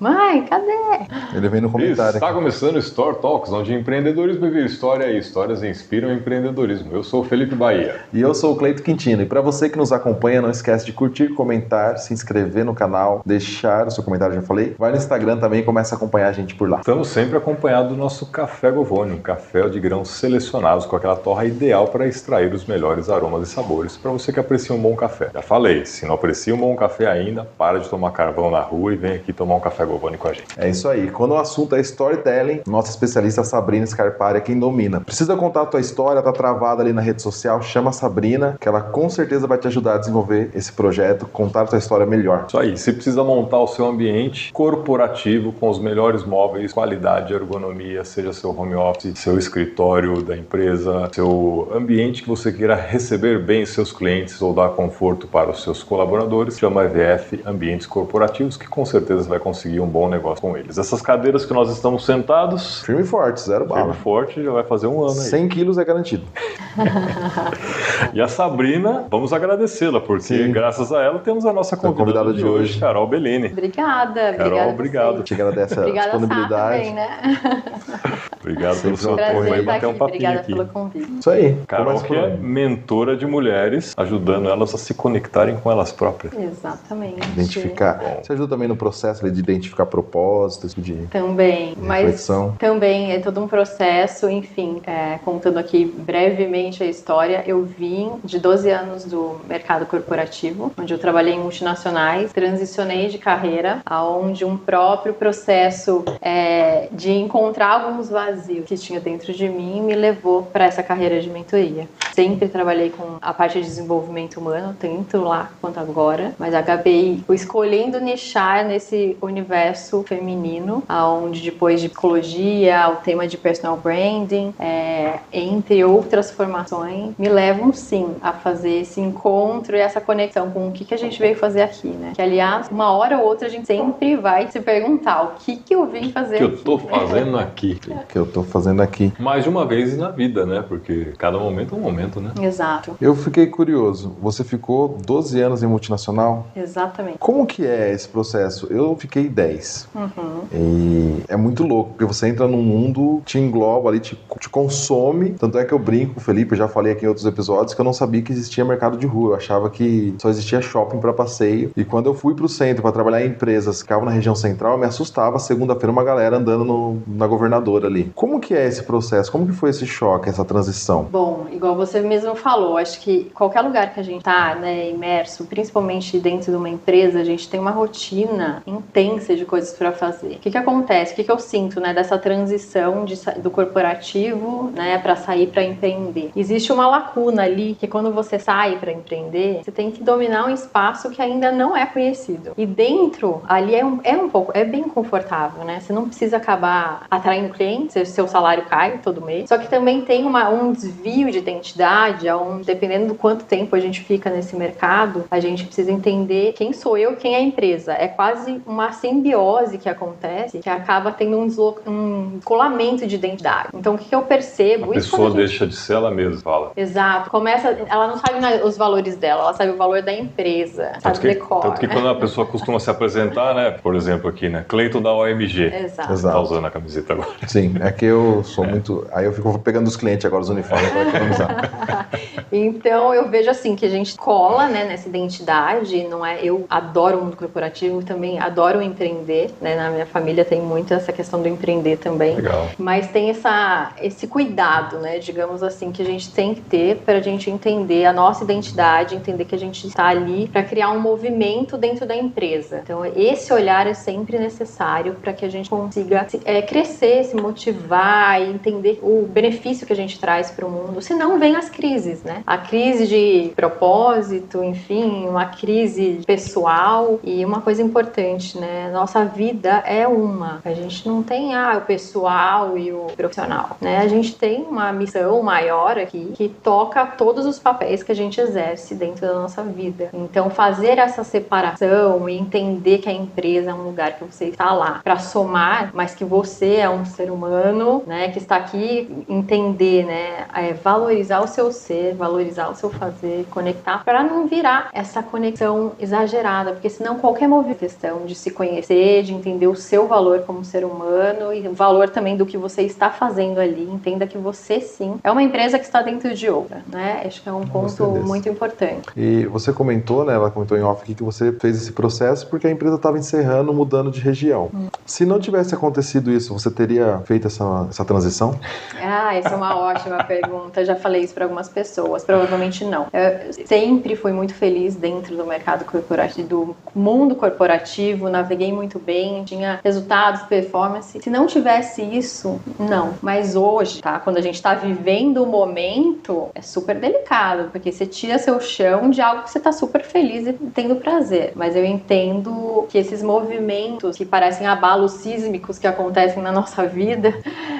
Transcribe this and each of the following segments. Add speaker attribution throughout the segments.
Speaker 1: Mãe, cadê?
Speaker 2: Ele vem no comentário.
Speaker 3: Está começando o Store Talks, onde empreendedorismo vira história e histórias inspiram o empreendedorismo. Eu sou o Felipe Bahia.
Speaker 2: E eu sou o Cleito Quintino. E para você que nos acompanha, não esquece de curtir, comentar, se inscrever no canal, deixar o seu comentário, já falei. Vai no Instagram também e começa a acompanhar a gente por lá.
Speaker 3: Estamos sempre acompanhados do nosso Café Govone, um café de grãos selecionados com aquela torra ideal para extrair os melhores aromas e sabores para você que aprecia um bom café. Já falei, se não aprecia um bom café ainda, para de tomar carvão na rua e vem aqui tomar um Café Govone com a gente.
Speaker 2: É isso aí. Quando o assunto é storytelling, nossa especialista Sabrina Scarpari é quem domina. Precisa contar a tua história, tá travada ali na rede social, chama a Sabrina, que ela com certeza vai te ajudar a desenvolver esse projeto, contar a tua história melhor.
Speaker 3: Isso aí, se precisa montar o seu ambiente corporativo com os melhores móveis, qualidade, ergonomia, seja seu home office, seu escritório da empresa, seu ambiente que você queira receber bem seus clientes ou dar conforto para os seus colaboradores, chama a EVF Ambientes Corporativos, que com certeza vai conseguir um bom negócio com eles. Essas cadeiras que nós estamos sentados,
Speaker 2: Firme e forte, zero bala.
Speaker 3: firme e forte, já vai fazer um ano aí.
Speaker 2: 100 quilos é garantido.
Speaker 3: E a Sabrina, vamos agradecê-la, porque
Speaker 2: Sim.
Speaker 3: graças a ela temos a nossa convidada de hoje, Carol Bellini.
Speaker 1: Obrigada,
Speaker 3: Carol,
Speaker 1: obrigada.
Speaker 3: obrigado.
Speaker 2: Te agradece a
Speaker 1: Obrigada a Sá
Speaker 2: disponibilidade.
Speaker 1: também, né?
Speaker 3: Obrigado pelo seu
Speaker 1: Prazer
Speaker 3: apoio aí,
Speaker 1: estar
Speaker 3: bater
Speaker 1: aqui.
Speaker 3: um papinho
Speaker 1: Obrigada
Speaker 3: aqui.
Speaker 1: pelo convite.
Speaker 2: Isso aí.
Speaker 3: Carol,
Speaker 2: Começa
Speaker 3: que
Speaker 2: por
Speaker 3: é
Speaker 2: aí.
Speaker 3: mentora de mulheres, ajudando elas a se conectarem com elas próprias.
Speaker 1: Exatamente.
Speaker 2: Identificar. Você ajuda também no processo ali de identificar propósitos, de
Speaker 1: Também, mas
Speaker 2: reflexão.
Speaker 1: também é todo um processo, enfim, contando aqui brevemente a história, eu vim de 12 anos do mercado corporativo, onde eu trabalhei em multinacionais, transicionei de carreira, aonde um próprio processo de encontrar alguns vazios que tinha dentro de mim me levou para essa carreira de mentoria. Sempre trabalhei com a parte de desenvolvimento humano, tanto lá quanto agora, mas acabei escolhendo nichar nesse universo feminino, onde depois de psicologia, o tema de personal branding, entre outras formações, me levam sim a fazer esse encontro e essa conexão com o que a gente veio fazer aqui, né? Que aliás, uma hora ou outra a gente sempre vai se perguntar o que eu vim fazer
Speaker 3: O que
Speaker 1: aqui.
Speaker 3: eu tô fazendo aqui?
Speaker 2: que eu tô fazendo aqui.
Speaker 3: Mais de uma vez na vida, né? Porque cada momento é um momento, né?
Speaker 1: Exato,
Speaker 2: Eu fiquei curioso. Você ficou 12 anos em multinacional?
Speaker 1: exatamente.
Speaker 2: Como que é esse processo? Eu fiquei 10.
Speaker 1: Uhum.
Speaker 2: E é muito louco, porque você entra num mundo, te engloba ali, te consome. Tanto é que eu brinco com o Felipe, eu já falei aqui em outros episódios, que eu não sabia que existia mercado de rua. Eu achava que só existia shopping para passeio. E quando eu fui pro centro para trabalhar em empresas que ficavam na região central, eu me assustava segunda-feira uma galera andando na Governadora ali. Como que é esse processo? Como que foi esse choque, essa transição?
Speaker 1: Bom, igual você mesmo falou, acho que qualquer lugar que a gente tá, né, imerso, principalmente dentro de uma empresa, a gente tem uma rotina intensa de coisas para fazer. O que acontece? O que eu sinto, né, dessa transição do corporativo, né, para sair para empreender? Existe uma lacuna ali que quando você sai para empreender, você tem que dominar um espaço que ainda não é conhecido. E dentro, ali é bem confortável, né? Você não precisa acabar atraindo clientes, seu salário cai todo mês. Só que também tem um desvio de identidade, onde, dependendo do quanto tempo a gente fica nesse mercado, a gente precisa entender quem sou eu, quem é a empresa. É quase uma simbiose que acontece, que acaba tendo um descolamento de identidade. Então, o que eu percebo?
Speaker 3: A pessoa deixa de ser ela mesma, fala.
Speaker 1: Exato. Ela não sabe os valores dela, ela sabe o valor da empresa, sabe o decor.
Speaker 3: Tanto que quando a pessoa costuma se apresentar, né? Por exemplo aqui, né? Cleito da OMG.
Speaker 1: Exato.
Speaker 3: Tá usando a camiseta agora.
Speaker 2: Sim, é que eu sou muito... Aí eu fico pegando os clientes agora, os uniformes, para economizar.
Speaker 1: Então, eu vejo assim, que a gente cola, né, nessa identidade, não é? Eu adoro o mundo corporativo, também adoro empreender, né? Na minha família tem muito essa questão do empreender também.
Speaker 3: Legal.
Speaker 1: Mas tem esse cuidado, né, digamos assim, que a gente tem que ter para a gente entender a nossa identidade, entender que a gente está ali para criar um movimento dentro da empresa. Então, esse olhar é sempre necessário para que a gente consiga crescer, se motivar e entender o benefício que a gente traz para o mundo. Senão vem as crises, né? A crise de propósito, enfim, uma crise pessoal. E uma coisa importante, né? Nossa vida é uma. A gente não tem o pessoal e o profissional, né? A gente tem uma missão maior aqui que toca todos os papéis que a gente exerce dentro da nossa vida. Então, fazer essa separação e entender que a empresa é um lugar que você está lá para somar, mas que você é um ser humano, né? Que está aqui, entender, né? Valorizar o seu ser, valorizar o seu fazer, conectar, para não virar essa conexão exagerada, porque senão qualquer questão de se conhecer, de entender o seu valor como ser humano e o valor também do que você está fazendo ali, entenda que você sim é uma empresa que está dentro de outra, né? Acho que é um ponto muito importante.
Speaker 2: E você comentou, né, ela comentou em off aqui que você fez esse processo porque a empresa estava encerrando, mudando de região. Se não tivesse acontecido isso, você teria feito essa transição?
Speaker 1: Essa é uma ótima pergunta. Já falei isso para algumas pessoas. Provavelmente não. Eu sempre fui muito feliz dentro do mercado corporativo, do mundo corporativo, naveguei muito bem, tinha resultados, performance. Se não tivesse isso, não. Mas hoje, tá? Quando a gente está vivendo o momento, é super delicado, porque você tira seu chão de algo que você está super feliz e tendo prazer. Mas eu entendo que esses movimentos que parecem abalos sísmicos que acontecem na nossa vida,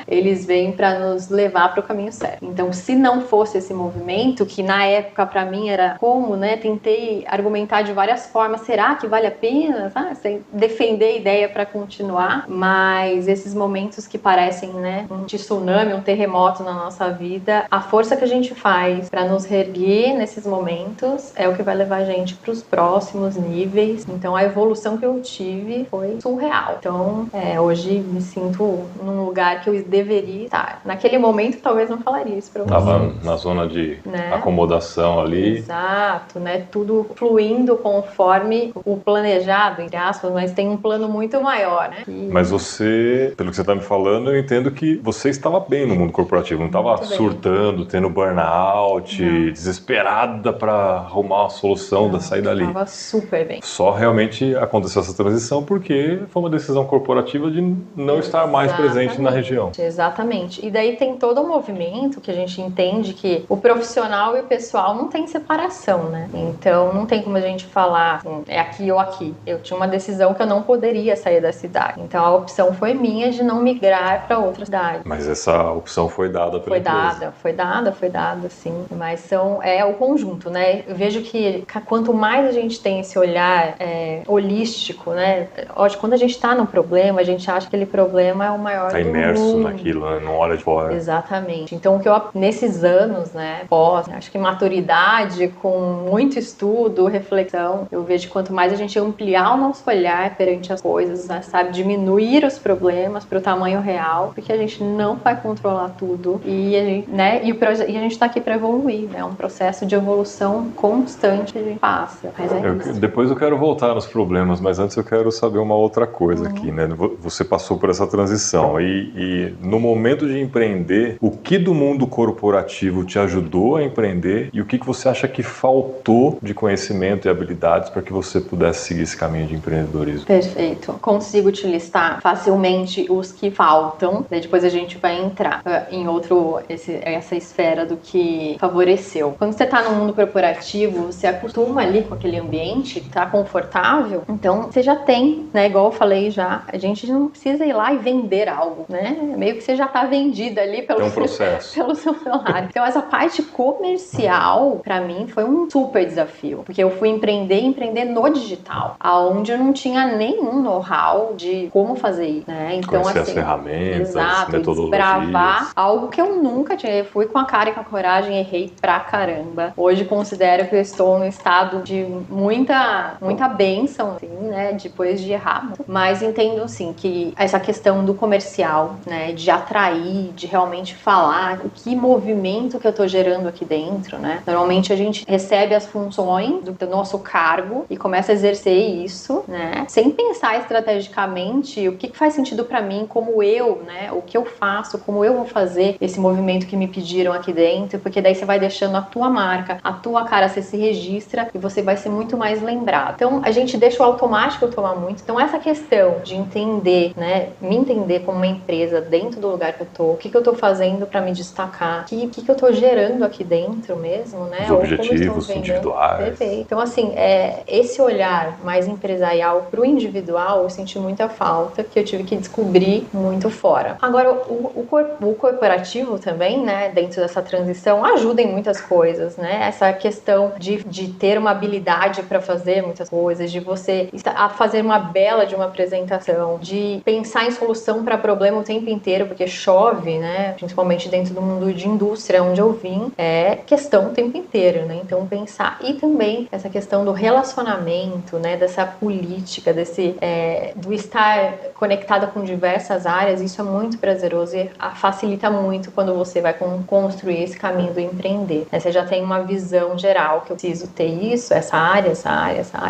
Speaker 1: eles vêm para nos levar para o caminho certo. Então, se não fosse esse movimento, que na época para mim era como, né? Tentei argumentar de várias formas, será que vale a pena? Sabe? Sem defender a ideia para continuar, mas esses momentos que parecem, né, um tsunami, um terremoto na nossa vida, a força que a gente faz para nos reerguer nesses momentos é o que vai levar a gente para os próximos níveis. Então, a evolução que eu tive foi surreal. Então, hoje me sinto num lugar que eu deveria estar. Naquele momento, talvez não falaria isso pra você.
Speaker 3: Tava na zona de acomodação ali.
Speaker 1: Exato, né? Tudo fluindo conforme o planejado, entre aspas, mas tem um plano muito maior, né?
Speaker 3: Mas você, pelo que você tá me falando, eu entendo que você estava bem no mundo corporativo, não estava surtando, tendo burnout, desesperada para arrumar uma solução da sair dali.
Speaker 1: Estava super bem.
Speaker 3: Só realmente aconteceu essa transição porque foi uma decisão corporativa de não estar mais presente na região.
Speaker 1: Exatamente. E daí tem todo um movimento que a gente entende que o profissional e o pessoal não tem separação, né? Então não tem como a gente falar assim, é aqui ou aqui. Eu tinha uma decisão que eu não poderia sair da cidade. Então a opção foi minha de não migrar para outra cidade.
Speaker 3: Mas essa opção foi dada pela empresa.
Speaker 1: Foi dada, sim. Mas é o conjunto, né? Eu vejo que quanto mais a gente tem esse olhar holístico, né? Quando a gente está num problema, a gente acha que aquele problema é o maior do mundo.
Speaker 3: Tá imerso naquilo, né? Não olha de fora.
Speaker 1: Exatamente. Então, o que eu, nesses anos, né, acho que maturidade, com muito estudo, reflexão, eu vejo que quanto mais a gente ampliar o nosso olhar perante as coisas, né, sabe, diminuir os problemas para o tamanho real, porque a gente não vai controlar tudo e a gente, né, e a gente está aqui para evoluir, né, é um processo de evolução constante que a gente passa. Mas
Speaker 3: depois eu quero voltar nos problemas, mas antes eu quero saber uma outra coisa aqui, né? Você passou por essa transição e no momento de empreender, o que do mundo corporativo te ajudou a empreender e o que você acha que faltou de conhecimento e habilidades para que você pudesse seguir esse caminho de empreendedorismo?
Speaker 1: Perfeito. Consigo te listar facilmente os que faltam, daí depois a gente vai entrar em essa esfera do que favoreceu. Quando você está no mundo corporativo, você acostuma ali com aquele ambiente, tá confortável, então você já tem, né, igual eu falei já, a gente não precisa ir lá e vender algo, né? Meio que você já tá vendida ali pelo seu salário. Então essa parte comercial, pra mim, foi um super desafio, porque eu fui empreender no digital, aonde eu não tinha nenhum know-how de como fazer isso, né? Então,
Speaker 3: conhecer
Speaker 1: assim,
Speaker 3: as ferramentas,
Speaker 1: exato,
Speaker 3: metodologias.
Speaker 1: desbravar algo que eu nunca tinha. Eu fui com a cara e com a coragem, errei pra caramba. Hoje considero que eu estou num estado de muita bênção, assim, né? Depois de errar. Mas entendo, assim, que essa questão do comercial, né? De atrair, de realmente falar o que movimento que eu tô gerando aqui dentro, né? Normalmente a gente recebe as funções do nosso cargo e começa a exercer isso, né? Sem pensar estrategicamente o que faz sentido pra mim, como eu, né? O que eu faço, como eu vou fazer esse movimento que me pediram aqui dentro, porque daí você vai deixando a tua marca, a tua cara, você se registra e você vai ser muito mais lembrado. Então, a gente deixa o automático tomar muito. Então, essa questão de entender, né? Me entender como uma empresa dentro do lugar que eu tô, o que eu tô fazendo pra me destacar, o que eu tô gerando aqui dentro mesmo, né?
Speaker 3: Os objetivos individuais.
Speaker 1: Perfeito. Então, assim, esse olhar mais empresarial pro individual, eu senti muita falta, que eu tive que descobrir muito fora. Agora, o corporativo também, né, dentro dessa transição, ajuda em muitas coisas, né? Essa questão de ter uma habilidade para fazer muitas coisas, de você fazer uma bela de uma apresentação, de pensar em solução para problema o tempo inteiro, porque chove, né? Principalmente dentro do mundo de indústria, onde onde eu vim é questão o tempo inteiro, né? Então pensar, e também essa questão do relacionamento, né? Dessa política, do estar conectada com diversas áreas, isso é muito prazeroso e facilita muito quando você vai construir esse caminho do empreender, né? Você já tem uma visão geral que eu preciso ter isso, essa área.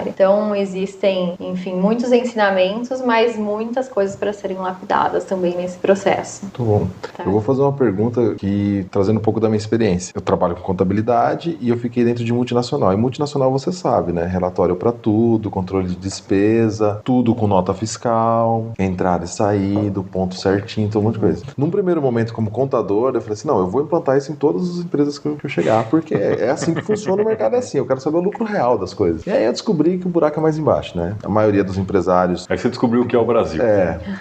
Speaker 1: Então existem, enfim, muitos ensinamentos, mas muitas coisas para serem lapidadas também nesse processo.
Speaker 2: Muito bom.
Speaker 1: Tá.
Speaker 2: Eu vou fazer uma pergunta que, trazendo um pouco da minha experiência. Eu trabalho com contabilidade e eu fiquei dentro de multinacional. E multinacional você sabe, né? Relatório para tudo, controle de despesa, tudo com nota fiscal, entrada e saída, ponto certinho, então um monte de coisa. Num primeiro momento, como contador, eu falei assim, não, eu vou implantar isso em todas as empresas que eu chegar, porque é assim que funciona o mercado, é assim, eu quero saber o lucro real das coisas. E aí eu descobri que o buraco é mais embaixo, né? A maioria dos empresários...
Speaker 3: Aí você descobriu o que é o Brasil.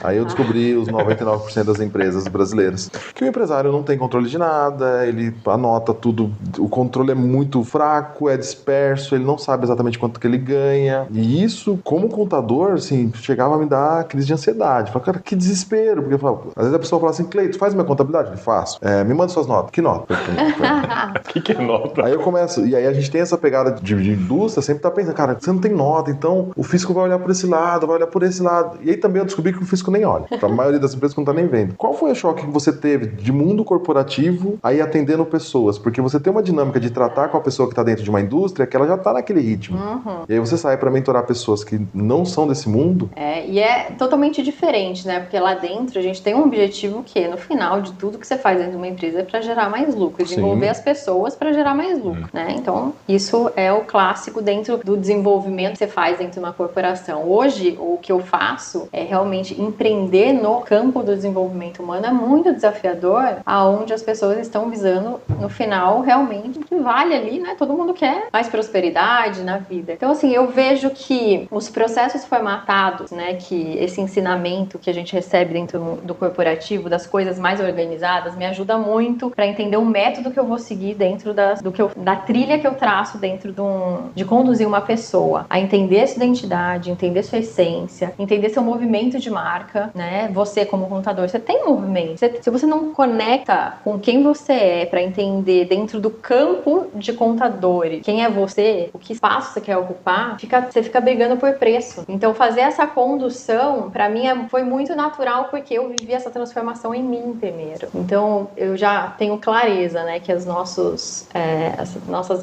Speaker 2: Aí eu descobri os 99% das empresas brasileiras. Que o empresário não tem controle de nada, ele anota tudo, o controle é muito fraco, é disperso, ele não sabe exatamente quanto que ele ganha. E isso, como contador, assim, chegava a me dar crise de ansiedade. Falei, cara, que desespero. Porque às vezes a pessoa fala assim, Cleito, faz minha contabilidade? Eu faço. Me manda suas notas. Que nota?
Speaker 3: O que é nota?
Speaker 2: Aí eu começo, e aí a gente tem essa pegada de indústria, sempre tá pensando, cara, você não tem nota, então o fisco vai olhar por esse lado, vai olhar por esse lado. E aí também eu descobri que o fisco nem olha. A maioria das empresas não tá nem vendo. Qual foi o choque que você teve de mundo corporativo aí atendendo pessoas? Porque você tem uma dinâmica de tratar com a pessoa que tá dentro de uma indústria que ela já tá naquele ritmo. E aí você sai para mentorar pessoas que não são desse mundo.
Speaker 1: E é totalmente diferente, né? Porque lá dentro a gente tem um objetivo que, no final de tudo que você faz dentro de uma empresa, é para gerar mais lucro, desenvolver as pessoas para gerar mais lucro, né? Então, isso é o clássico dentro do desenvolvimento que você faz dentro de uma corporação. Hoje, o que eu faço é realmente empreender no campo do desenvolvimento humano, é muito desafiador, aonde as pessoas estão visando, no final, realmente, que vale ali, né? Todo mundo quer mais prosperidade na vida. Então, assim, eu vejo que os processos formatados, né? Que esse ensinamento que a gente recebe dentro do corporativo, das coisas mais organizadas, me ajuda muito para entender o método que eu vou seguir dentro da trilha que eu traço dentro de conduzir uma pessoa, a entender sua identidade, entender sua essência, entender seu movimento de marca, né? Você como contador, você tem movimento. Se você não conecta com quem você é para entender dentro do campo de contadores quem é você, o que espaço você quer ocupar, você fica brigando por preço. Então fazer essa condução, para mim, foi muito natural porque eu vivi essa transformação em mim primeiro. Então eu já tenho clareza, né, que as nossas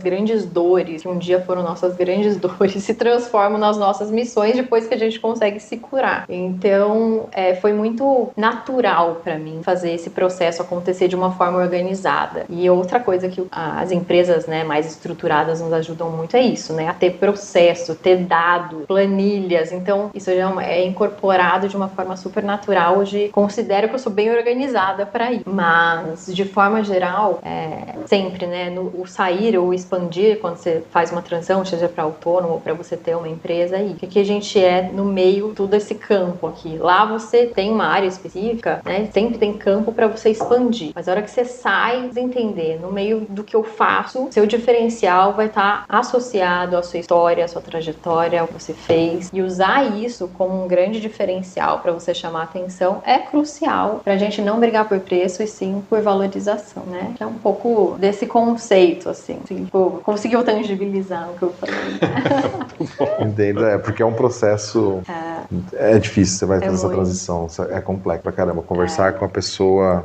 Speaker 1: grandes dores, que um dia foram nossas grandes dores, se transformam nas nossas missões depois que a gente consegue se curar. Então foi muito natural para mim fazer esse processo acontecer de uma forma organizada. E outra coisa que as empresas, né, mais estruturadas nos ajudam muito é isso, né, a ter processo, ter dados, planilhas. Então isso já é incorporado de uma forma super natural. Hoje considero que eu sou bem organizada para ir. Mas de forma geral, sempre, né, o sair ou expandir quando você faz uma transição, seja para autônomo ou para você ter uma empresa aí. Porque a gente no meio todo esse campo aqui. Lá você tem uma área específica, né? Sempre tem campo para você expandir. Mas a hora que você sai, você entender, no meio do que eu faço, seu diferencial vai estar associado à sua história, à sua trajetória, ao que você fez. E usar isso como um grande diferencial para você chamar a atenção é crucial pra gente não brigar por preço e sim por valorização, né? Que é um pouco desse conceito, assim. Tipo, conseguiu tangibilizar o que eu falei.
Speaker 2: Entendo, porque é um processo... É difícil, você vai fazer essa transição, é complexo pra caramba. Conversar com a pessoa,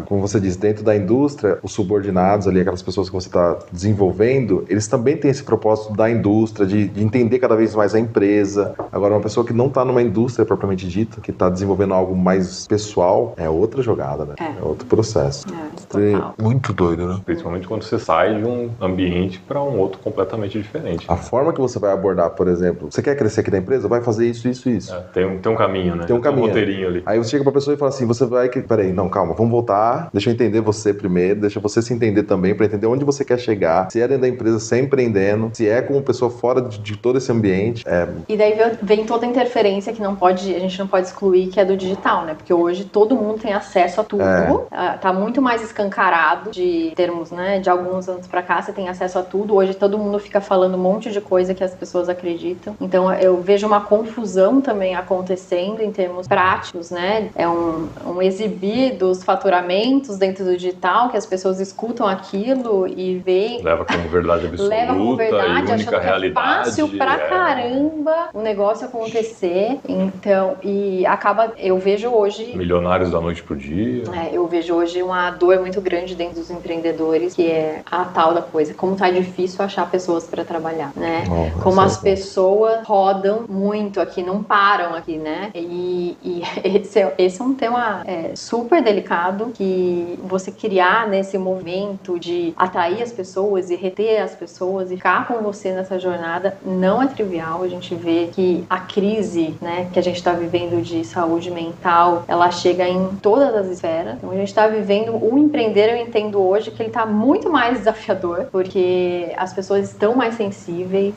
Speaker 2: como você disse, dentro da indústria, os subordinados ali, aquelas pessoas que você está desenvolvendo, eles também têm esse propósito da indústria, de entender cada vez mais a empresa. Agora, uma pessoa que não está numa indústria propriamente dita, que está desenvolvendo algo mais pessoal, é outra jogada, né? É outro processo. Muito doido, né?
Speaker 3: Principalmente quando você sai de um ambiente para um outro completamente diferente.
Speaker 2: A forma que você vai abordar, por exemplo, você quer crescer aqui na empresa? Vai fazer isso, isso, isso.
Speaker 3: Tem um caminho, né?
Speaker 2: Tem um caminho.
Speaker 3: Um roteirinho ali.
Speaker 2: Aí você chega pra pessoa e fala assim, você vai... Peraí, não, calma, vamos voltar, deixa eu entender você primeiro, deixa você se entender também, pra entender onde você quer chegar, se é dentro da empresa, se é empreendendo, se é como pessoa fora de todo esse ambiente.
Speaker 1: E daí vem toda a interferência que a gente não pode excluir, que é do digital, né? Porque hoje todo mundo tem acesso a tudo. Tá muito mais escancarado de termos, né? De alguns anos pra cá, você tem acesso a tudo. Hoje todo mundo fica falando um monte de coisa que as pessoas acreditam. Então eu vejo uma confusão também também acontecendo em termos práticos, né? É um exibir dos faturamentos dentro do digital, que as pessoas escutam aquilo e veem...
Speaker 3: Leva como verdade absoluta,
Speaker 1: leva como verdade,
Speaker 3: e única
Speaker 1: achando que é fácil pra caramba o negócio acontecer. Então, e acaba, eu vejo hoje...
Speaker 3: Milionários da noite pro dia.
Speaker 1: eu vejo hoje uma dor muito grande dentro dos empreendedores, que é a tal da coisa, como tá difícil achar pessoas para trabalhar, né? Como as pessoas rodam muito aqui, não param aqui, né? E esse é um tema super delicado, que você criar nesse movimento de atrair as pessoas e reter as pessoas e ficar com você nessa jornada não é trivial. A gente vê que a crise, né, que a gente está vivendo de saúde mental, ela chega em todas as esferas. Então a gente está vivendo o empreender, eu entendo hoje que ele está muito mais desafiador, porque as pessoas estão mais sensíveis,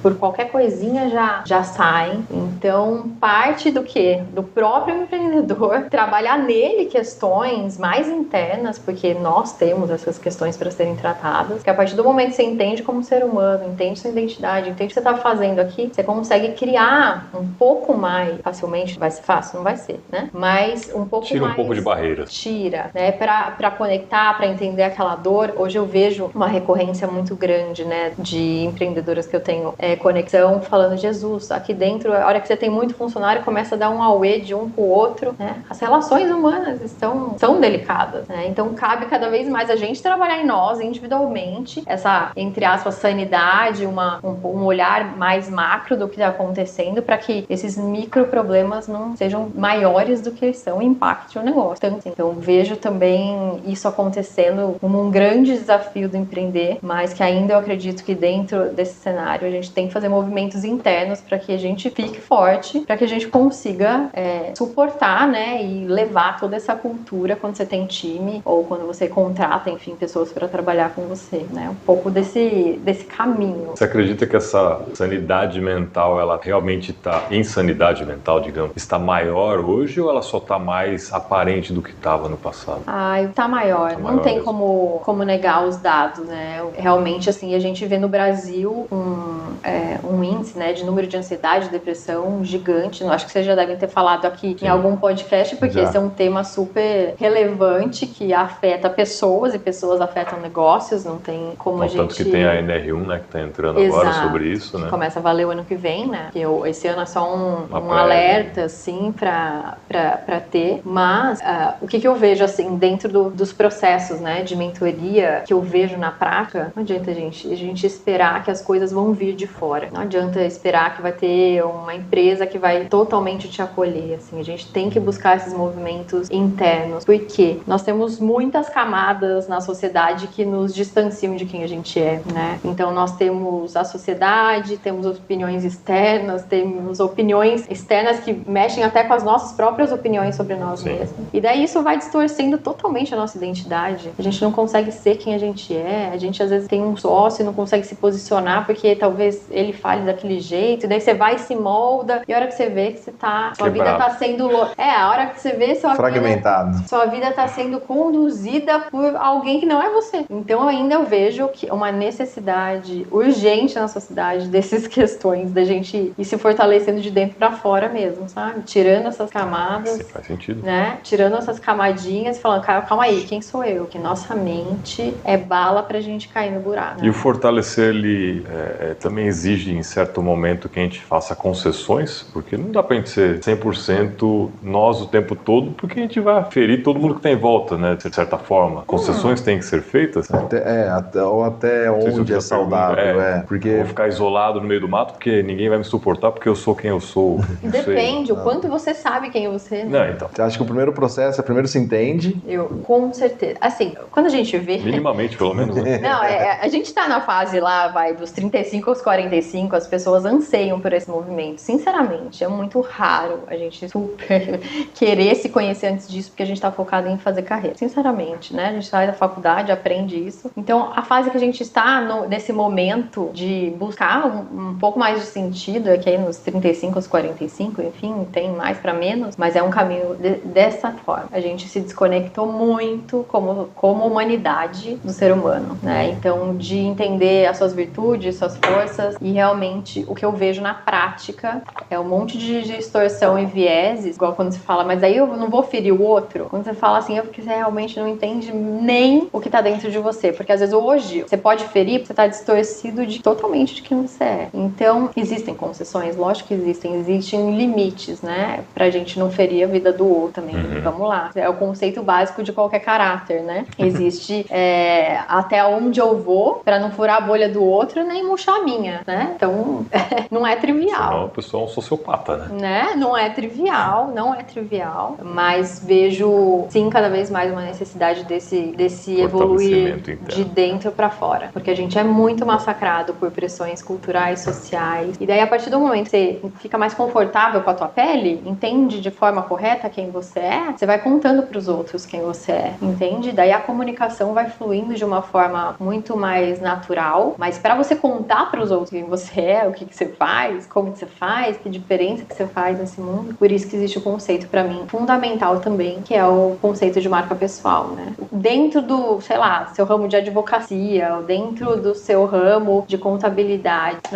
Speaker 1: por qualquer coisinha já saem. Então parte do quê? Do próprio empreendedor trabalhar nele questões mais internas, porque nós temos essas questões para serem tratadas, que a partir do momento que você entende como ser humano, entende sua identidade, entende o que você está fazendo aqui, você consegue criar um pouco mais facilmente. Vai ser fácil? Não vai ser, né? Mas um pouco
Speaker 3: Tira
Speaker 1: mais...
Speaker 3: um pouco de barreiras.
Speaker 1: Tira, né? Para conectar, para entender aquela dor. Hoje eu vejo uma recorrência muito grande, né, de empreendedoras que eu tenho conexão, falando: Jesus, aqui dentro, a hora que você tem muito funcionário, começa a dar um auê de um com o outro, né? As relações humanas são delicadas, né? Então cabe cada vez mais a gente trabalhar em nós individualmente, essa, entre aspas, sanidade, um olhar mais macro do que está acontecendo, para que esses micro problemas não sejam maiores do que são e impactem o negócio. Então vejo também isso acontecendo como um grande desafio do empreender, mas que ainda eu acredito que dentro desse cenário a gente tem que fazer movimentos internos para que a gente fique forte, para que a gente consiga suportar, né, e levar toda essa cultura quando você tem time ou quando você contrata, enfim, pessoas para trabalhar com você, né? Um pouco desse caminho.
Speaker 3: Você acredita que essa sanidade mental, ela realmente está, insanidade mental, digamos, está maior hoje, ou ela só está mais aparente do que estava no passado?
Speaker 1: Tá maior. Não tem como negar os dados, né? Realmente, assim, a gente vê no Brasil um índice, né, de número de ansiedade e depressão gigante. Acho que vocês já devem ter falado aqui em algum podcast, porque esse é um tema super relevante que afeta pessoas, e pessoas afetam negócios. Não tem como a gente...
Speaker 3: Tanto que tem a NR1, né, que está entrando agora sobre isso, né?
Speaker 1: Começa a valer o ano que vem, né? Esse ano é só um alerta, assim, para ter. Mas o que eu vejo, assim, dentro dos processos, né, de mentoria, que eu vejo na prática, não adianta a gente esperar que as coisas vão vir de fora. Não adianta esperar que vai ter uma empresa que vai totalmente te acolher, assim. A gente tem que buscar esses movimentos internos, porque nós temos muitas camadas na sociedade que nos distanciam de quem a gente é, né? Então nós temos a sociedade, temos opiniões externas, temos opiniões externas que mexem até com as nossas próprias opiniões sobre nós mesmos. E daí isso vai distorcendo totalmente a nossa identidade. A gente não consegue ser quem a gente é. A gente às vezes tem um sócio e não consegue se posicionar porque talvez ele fale daquele jeito, e daí você vai e se molda, e a hora que você vê que você tá... Sua vida tá sendo... a hora que você vê sua vida tá sendo conduzida por alguém que não é você. Então ainda eu vejo que uma necessidade urgente na sociedade dessas questões, da gente ir se fortalecendo de dentro pra fora mesmo, sabe? Tirando essas camadas.
Speaker 3: Faz sentido.
Speaker 1: Né? Tirando essas camadinhas, falando: cara, calma aí, quem sou eu? Que nossa mente é bala pra gente cair no buraco. Né?
Speaker 3: E o fortalecer, ele também exige, em certo momento, que a gente faça concessões, porque não dá pra gente ser 100% nós o tempo todo, porque a gente vai ferir todo mundo que tá em volta, né? De certa forma. Concessões têm que ser feitas?
Speaker 2: Até onde é saudável, porque...
Speaker 3: Vou ficar isolado no meio do mato porque ninguém vai me suportar porque eu sou quem eu sou.
Speaker 1: Depende, o quanto você sabe quem é você.
Speaker 3: Né? Não, então.
Speaker 2: Você acha que o primeiro processo é primeiro se entende?
Speaker 1: Com certeza. Assim, quando a gente vê...
Speaker 3: Minimamente, pelo menos, né?
Speaker 1: Não, a gente tá na fase lá, dos 35 aos 45, as pessoas anseiam por esse movimento. Sinceramente, é muito raro a gente super querer se conhecer antes disso, porque a gente tá focado em fazer carreira. Sinceramente, né? A gente sai da faculdade, aprende isso. Então, a fase que a gente está nesse momento de buscar um pouco mais de sentido, é que aí nos 35 aos 45, enfim, tem mais pra menos, mas é um caminho dessa forma. A gente se desconectou muito como humanidade do ser humano, né? Então, de entender as suas virtudes, suas forças, e realmente o que eu vejo na prática é um monte de distorção e vieses, igual quando você fala, mas aí eu não vou ferir o outro. Quando você fala assim, é porque você realmente não entende nem o que tá dentro de você. Porque às vezes hoje você pode ferir porque você tá distorcido totalmente de quem você é. Então, existem concessões, lógico que existem limites, né? Pra gente não ferir a vida do outro também. Vamos lá. É o conceito básico de qualquer caráter, né? Existe até onde eu vou pra não furar a bolha do outro nem murchar a minha, né? Então, não é trivial.
Speaker 3: Senão a pessoa é um sociopata,
Speaker 1: né? Não é trivial, mas vejo, sim, cada vez mais uma necessidade desse evoluir de dentro pra fora. Porque a gente é muito massacrado por pressões culturais, sociais. E daí, a partir do momento que você fica mais confortável com a tua pele, entende de forma correta quem você é, você vai contando pros outros quem você é, entende? Daí a comunicação vai fluindo de uma forma muito mais natural, mas pra você contar pros outros quem você é, o que você faz, como que você faz, que diferença que você faz nesse mundo, por isso que existe o conceito, pra mim, fundamental também, que é o conceito de marca pessoal, né? Dentro do, sei lá, seu ramo de advocacia, ou dentro do seu ramo de contabilidade, você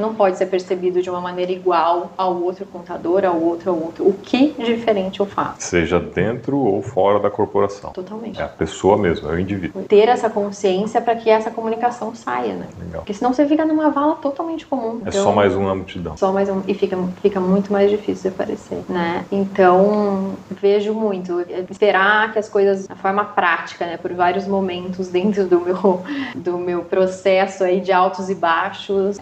Speaker 1: não pode ser percebido de uma maneira igual ao outro contador, ao outro. O que de diferente eu faço?
Speaker 3: Seja dentro ou fora da corporação.
Speaker 1: Totalmente.
Speaker 3: É a pessoa mesmo, é o indivíduo.
Speaker 1: Ter essa consciência para que essa comunicação saia, né?
Speaker 3: Legal.
Speaker 1: Porque senão você fica numa vala totalmente comum.
Speaker 3: É só mais um na multidão.
Speaker 1: Só mais um. E fica muito mais difícil de aparecer, né? Então, vejo muito. Esperar que as coisas, na forma prática, né? Por vários momentos dentro do meu processo aí de altos e baixos,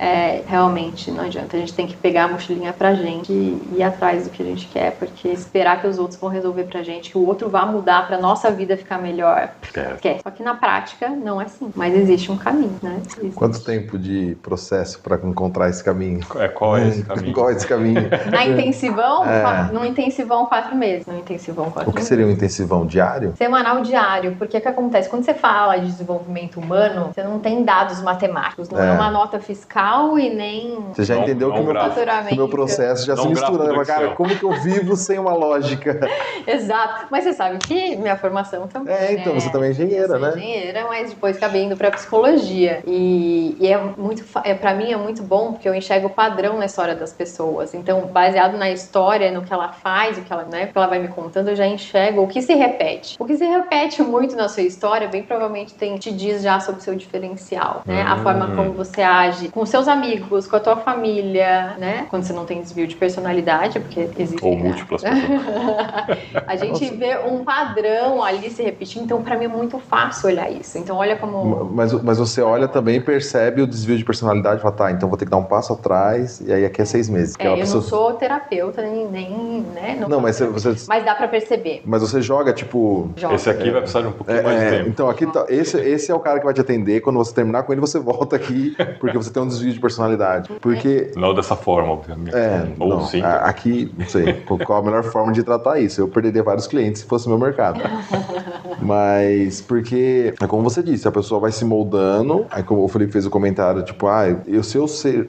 Speaker 1: realmente não adianta. A gente tem que pegar a mochilinha pra gente e ir atrás do que a gente quer, porque esperar que os outros vão resolver pra gente, que o outro vá mudar pra nossa vida ficar melhor. Esquece. Só que na prática não é assim. Mas existe um caminho, né?
Speaker 2: Quanto tempo de processo pra encontrar esse caminho?
Speaker 3: Qual é esse caminho?
Speaker 2: Qual é esse caminho?
Speaker 1: Na intensivão? No intensivão 4 meses. No intensivão 4 meses.
Speaker 2: O que seria um intensivão diário?
Speaker 1: Semanal diário. Porque o que acontece? Quando você fala de desenvolvimento humano, você não tem dados matemáticos. Não é uma nota fiscal e nem...
Speaker 2: Você já entendeu que o meu processo já se mistura, né? Cara, como que eu vivo sem uma lógica?
Speaker 1: Exato. Mas você sabe que minha formação também...
Speaker 2: Então, você também é engenheira, né?
Speaker 1: Engenheira, mas depois acabei indo pra psicologia. E pra mim é muito bom, porque eu enxergo o padrão na história das pessoas. Então, baseado na história, no que ela faz, o que ela vai me contando, eu já enxergo o que se repete. O que se repete muito na sua história, bem provavelmente te diz já sobre o seu diferencial, né? A forma como você age com seus amigos, com a tua família, né? Quando você não tem desvio de personalidade, porque existe...
Speaker 3: Ou múltiplas pessoas.
Speaker 1: A gente vê um padrão ali se repetindo, então pra mim é muito fácil olhar isso. Então olha como...
Speaker 2: Mas você olha também e percebe o desvio de personalidade e fala, tá, então vou ter que dar um passo atrás e aí aqui é 6 meses.
Speaker 1: Eu não sou terapeuta, nem né?
Speaker 2: Não, mas você...
Speaker 1: Mas dá pra perceber.
Speaker 2: Mas você joga, tipo...
Speaker 3: Esse aqui vai precisar de um pouquinho mais de tempo.
Speaker 2: Então, aqui tá, esse é o cara que vai te atender. Quando você terminar com ele, você volta aqui, porque você tem um desvio de personalidade. Porque...
Speaker 3: Não dessa forma, obviamente. Ou
Speaker 2: não,
Speaker 3: sim.
Speaker 2: Aqui, não sei qual a melhor forma de tratar isso. Eu perderia vários clientes se fosse meu mercado. Mas, porque, é como você disse, a pessoa vai se moldando. Aí, como o Felipe fez o comentário, tipo,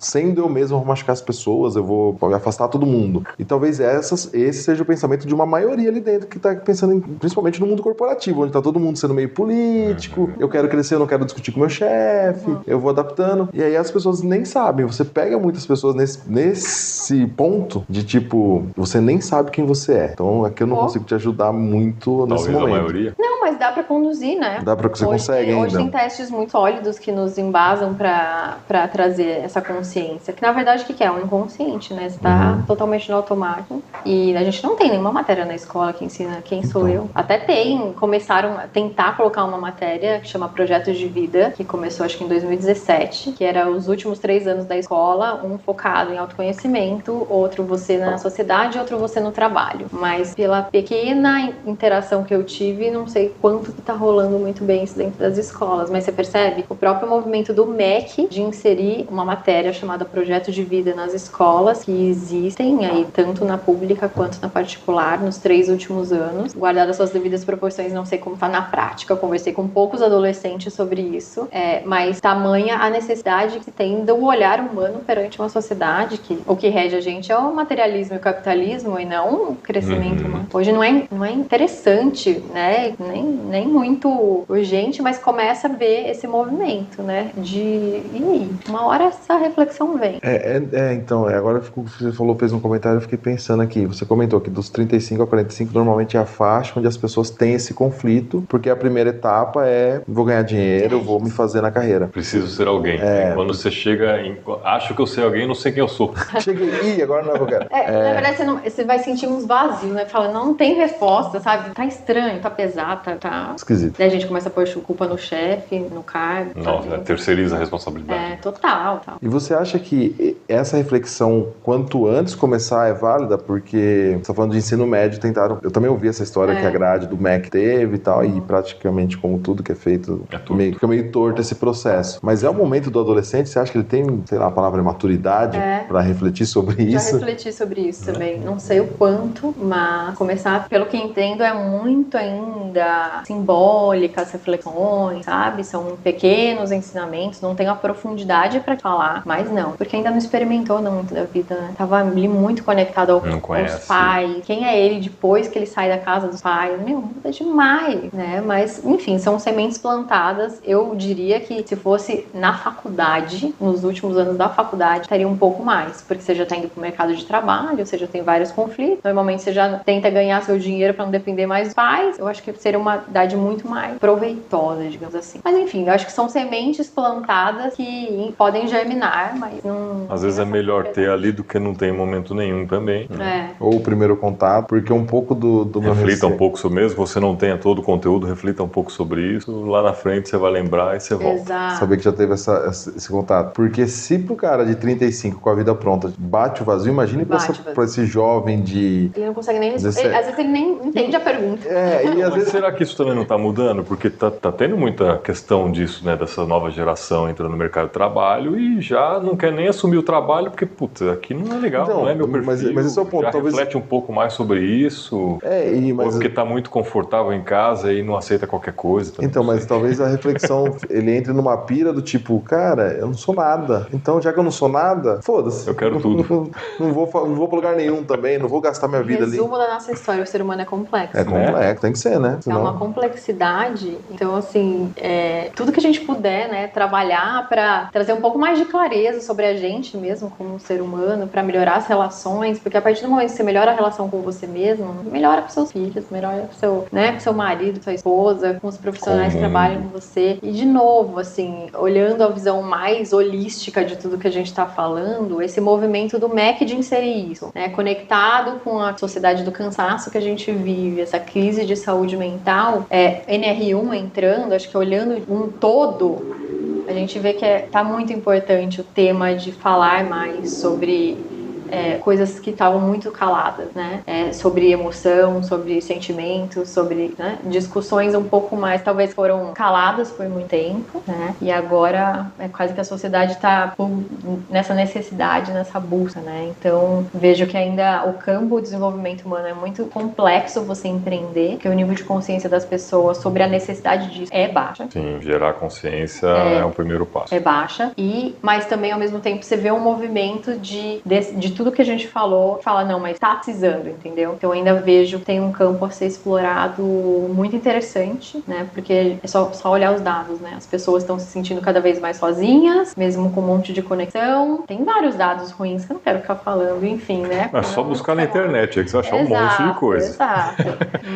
Speaker 2: sendo eu mesmo, eu vou machucar as pessoas, eu vou afastar todo mundo. E talvez esse seja o pensamento de uma maioria ali dentro que tá pensando principalmente no mundo corporativo, onde tá todo mundo sendo meio político, eu quero crescer, eu não quero discutir com o meu chefe, eu vou adaptando. E aí as pessoas nem sabem, você pega muitas pessoas nesse ponto de tipo, você nem sabe quem você é. Então aqui eu não consigo te ajudar muito nesse momento.
Speaker 3: A maioria?
Speaker 1: Não, mas dá pra conduzir, né?
Speaker 2: Dá pra que você consegue ainda.
Speaker 1: Hoje tem testes muito sólidos que nos embasam pra trazer essa consciência. Que na verdade o que é? Um inconsciente, né? Você tá totalmente no automático. E a gente não tem nenhuma matéria na escola que ensina quem sou eu. Até começaram a tentar colocar uma matéria que chama Projetos de Vida, que começou acho que em 2017, que era os últimos 3 anos da escola, um focado em autoconhecimento, outro você na sociedade, outro você no trabalho. Mas pela pequena interação que eu tive, não sei quanto que tá rolando muito bem isso dentro das escolas, mas você percebe? O próprio movimento do MEC de inserir uma matéria chamada Projeto de Vida nas escolas, que existem aí tanto na pública quanto na particular nos 3 últimos anos, guardadas suas devidas proporções, não sei como tá na prática, eu conversei com poucos adolescentes sobre isso, mas tamanha a necessidade que tem do olhar humano perante uma sociedade que o que rege a gente é o materialismo e o capitalismo e não o crescimento humano. Hoje não é interessante, né, nem nem muito urgente, mas começa a ver esse movimento, né? E aí, uma hora essa reflexão vem.
Speaker 2: Então, agora você falou, fez um comentário, eu fiquei pensando aqui. Você comentou que dos 35 a 45 normalmente é a faixa onde as pessoas têm esse conflito, porque a primeira etapa é vou ganhar dinheiro, vou me fazer na carreira.
Speaker 3: Preciso ser alguém. Quando você chega acho que eu sei alguém, não sei quem eu sou.
Speaker 2: Cheguei, agora não é o que eu quero.
Speaker 1: Na verdade, você vai sentir uns vazios, né? Fala, não tem resposta, sabe? Tá estranho, tá pesado, tá...
Speaker 2: Esquisito.
Speaker 1: Daí a gente começa a pôr culpa no chefe, no cargo.
Speaker 3: Nossa, terceiriza a responsabilidade.
Speaker 1: Total.
Speaker 2: E você acha que essa reflexão, quanto antes começar, é válida? Porque você tá falando de ensino médio, eu também ouvi essa história que a grade do MEC teve e tal, e praticamente como tudo que é feito, fica meio torto esse processo. Mas é o momento do adolescente, você acha que ele tem, sei lá, a palavra maturidade pra refletir sobre isso?
Speaker 1: Já refleti sobre isso também. Não sei o quanto, mas começar, pelo que entendo, é muito ainda simbólicas, reflexões, sabe? São pequenos ensinamentos, não tem a profundidade pra falar, mas não, porque ainda não experimentou muito da vida, né? Tava ali muito conectado aos pais. Quem é ele depois que ele sai da casa dos pais? Muda demais, né? Mas, enfim, são sementes plantadas. Eu diria que se fosse na faculdade, nos últimos anos da faculdade, estaria um pouco mais, porque você já tá indo pro mercado de trabalho, você já tem vários conflitos, normalmente você já tenta ganhar seu dinheiro pra não depender mais dos pais. Eu acho que seria uma idade muito mais proveitosa, digamos assim. Mas enfim, eu acho que são sementes plantadas que podem germinar, mas não...
Speaker 3: Às vezes é melhor ter ali do que não ter em momento nenhum também.
Speaker 2: Ou o primeiro contato, porque um pouco do meu
Speaker 3: reflita um pouco sobre mesmo, você não tenha todo o conteúdo, reflita um pouco sobre isso, lá na frente você vai lembrar e você volta.
Speaker 1: Exato.
Speaker 2: Saber que já teve esse contato. Porque se pro cara de 35 com a vida pronta bate o vazio, imagine pra esse jovem de...
Speaker 1: Ele não consegue nem... Às vezes ele nem entende a pergunta.
Speaker 2: E às vezes...
Speaker 3: Será que isso também não tá mudando? Porque tá tendo muita questão disso, né? Dessa nova geração entrando no mercado de trabalho e já não quer nem assumir o trabalho porque, puta, aqui não é legal, não é meu perfil.
Speaker 2: Mas esse é o ponto.
Speaker 3: Já reflete um pouco mais sobre isso. Ou porque tá muito confortável em casa e não aceita qualquer coisa.
Speaker 2: Então, mas talvez a reflexão, ele entre numa pira do tipo, cara, eu não sou nada. Então, já que eu não sou nada, foda-se.
Speaker 3: Eu quero tudo.
Speaker 2: Não vou pra lugar nenhum também, não vou gastar minha vida ali.
Speaker 1: Resumo da nossa história, o ser humano é complexo.
Speaker 2: É complexo, tem que ser, né?
Speaker 1: Senão... É uma complexidade. Então, assim, tudo que a gente puder, né, trabalhar pra trazer um pouco mais de clareza sobre a gente mesmo como um ser humano, pra melhorar as relações, porque a partir do momento que você melhora a relação com você mesmo, melhora com seus filhos, melhora com seu marido, sua esposa, com os profissionais que trabalham com você. E, de novo, assim, olhando a visão mais holística de tudo que a gente tá falando, esse movimento do MEC de inserir isso, né, conectado com a sociedade do cansaço que a gente vive, essa crise de saúde mental, NR1 entrando, acho que olhando um todo, a gente vê que tá muito importante o tema de falar mais sobre coisas que estavam muito caladas, né? Sobre emoção, sobre sentimentos, sobre, né, discussões um pouco mais, talvez foram caladas por muito tempo, né? E agora é quase que a sociedade está nessa necessidade, nessa busca, né? Então vejo que ainda o campo do desenvolvimento humano é muito complexo você empreender, que o nível de consciência das pessoas sobre a necessidade disso é baixa.
Speaker 3: Sim, gerar consciência é o primeiro passo.
Speaker 1: É baixa. Mas também ao mesmo tempo você vê um movimento de tudo que a gente falou, fala, não, mas tá precisando, entendeu? Então eu ainda vejo que tem um campo a ser explorado muito interessante, né? Porque é só olhar os dados, né? As pessoas estão se sentindo cada vez mais sozinhas, mesmo com um monte de conexão. Tem vários dados ruins que eu não quero ficar falando, enfim, né?
Speaker 3: É só buscar na internet, aí que você vai achar um monte de coisa.
Speaker 1: Exato.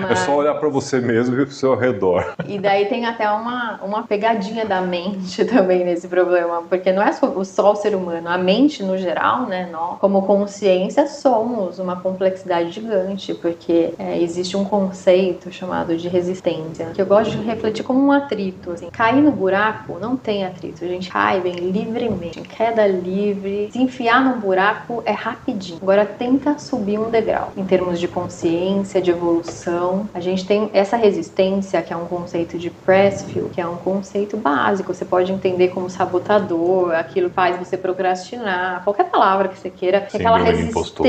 Speaker 3: É só olhar pra você mesmo e pro seu redor.
Speaker 1: E daí tem até uma pegadinha da mente também nesse problema, porque não é só o ser humano, a mente no geral, né? Nós, como consciência, somos uma complexidade gigante, porque existe um conceito chamado de resistência, que eu gosto de refletir como um atrito, assim. Cair no buraco não tem atrito, a gente cai bem livremente, em queda livre, se enfiar num buraco é rapidinho. Agora tenta subir um degrau, em termos de consciência, de evolução. A gente tem essa resistência, que é um conceito de Pressfield, que é um conceito básico, você pode entender como sabotador, aquilo faz você procrastinar, qualquer palavra que você queira, que aquela
Speaker 3: Síndrome do impostor.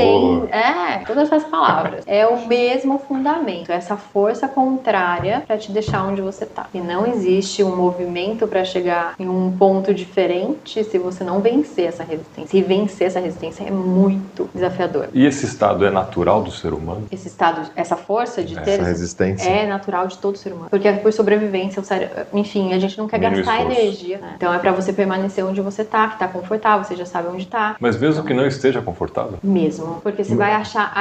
Speaker 1: todas essas palavras. É o mesmo fundamento, essa força contrária para te deixar onde você tá. E não existe um movimento para chegar em um ponto diferente se você não vencer essa resistência. E vencer essa resistência é muito desafiador.
Speaker 3: E esse estado é natural do ser humano?
Speaker 1: Esse estado, essa força de ter
Speaker 2: Essa resistência.
Speaker 1: é natural de todo ser humano. Porque é por sobrevivência, enfim, a gente não quer
Speaker 3: Mínimo
Speaker 1: gastar
Speaker 3: esforço.
Speaker 1: energia, né? Então é pra você permanecer onde você tá, que tá confortável, você já sabe onde tá.
Speaker 3: Mas mesmo que não esteja confortável?
Speaker 1: Mesmo. Porque você vai achar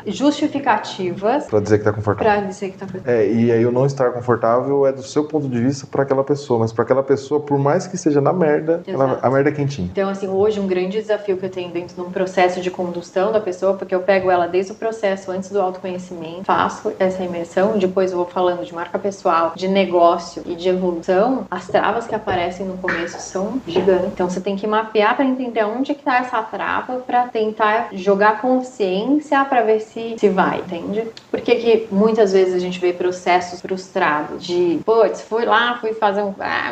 Speaker 1: justificativas
Speaker 2: Pra dizer que tá confortável.
Speaker 1: pra dizer que tá confortável.
Speaker 2: E aí o não estar confortável é do seu ponto de vista pra aquela pessoa, mas pra aquela pessoa, por mais que esteja na merda, a merda é quentinha.
Speaker 1: Então, assim, hoje um grande desafio que eu tenho dentro de um processo de condução da pessoa, porque eu pego ela desde o processo antes do autoconhecimento, faço essa imersão, depois eu vou falando de marca pessoal, de negócio e de evolução, as travas que aparecem no começo são gigantes. Então você tem que mapear para entender onde que tá essa trava, para tentar jogar consciência para ver se vai, entende? Porque que muitas vezes a gente vê processos frustrados de, putz, fui lá, fui fazer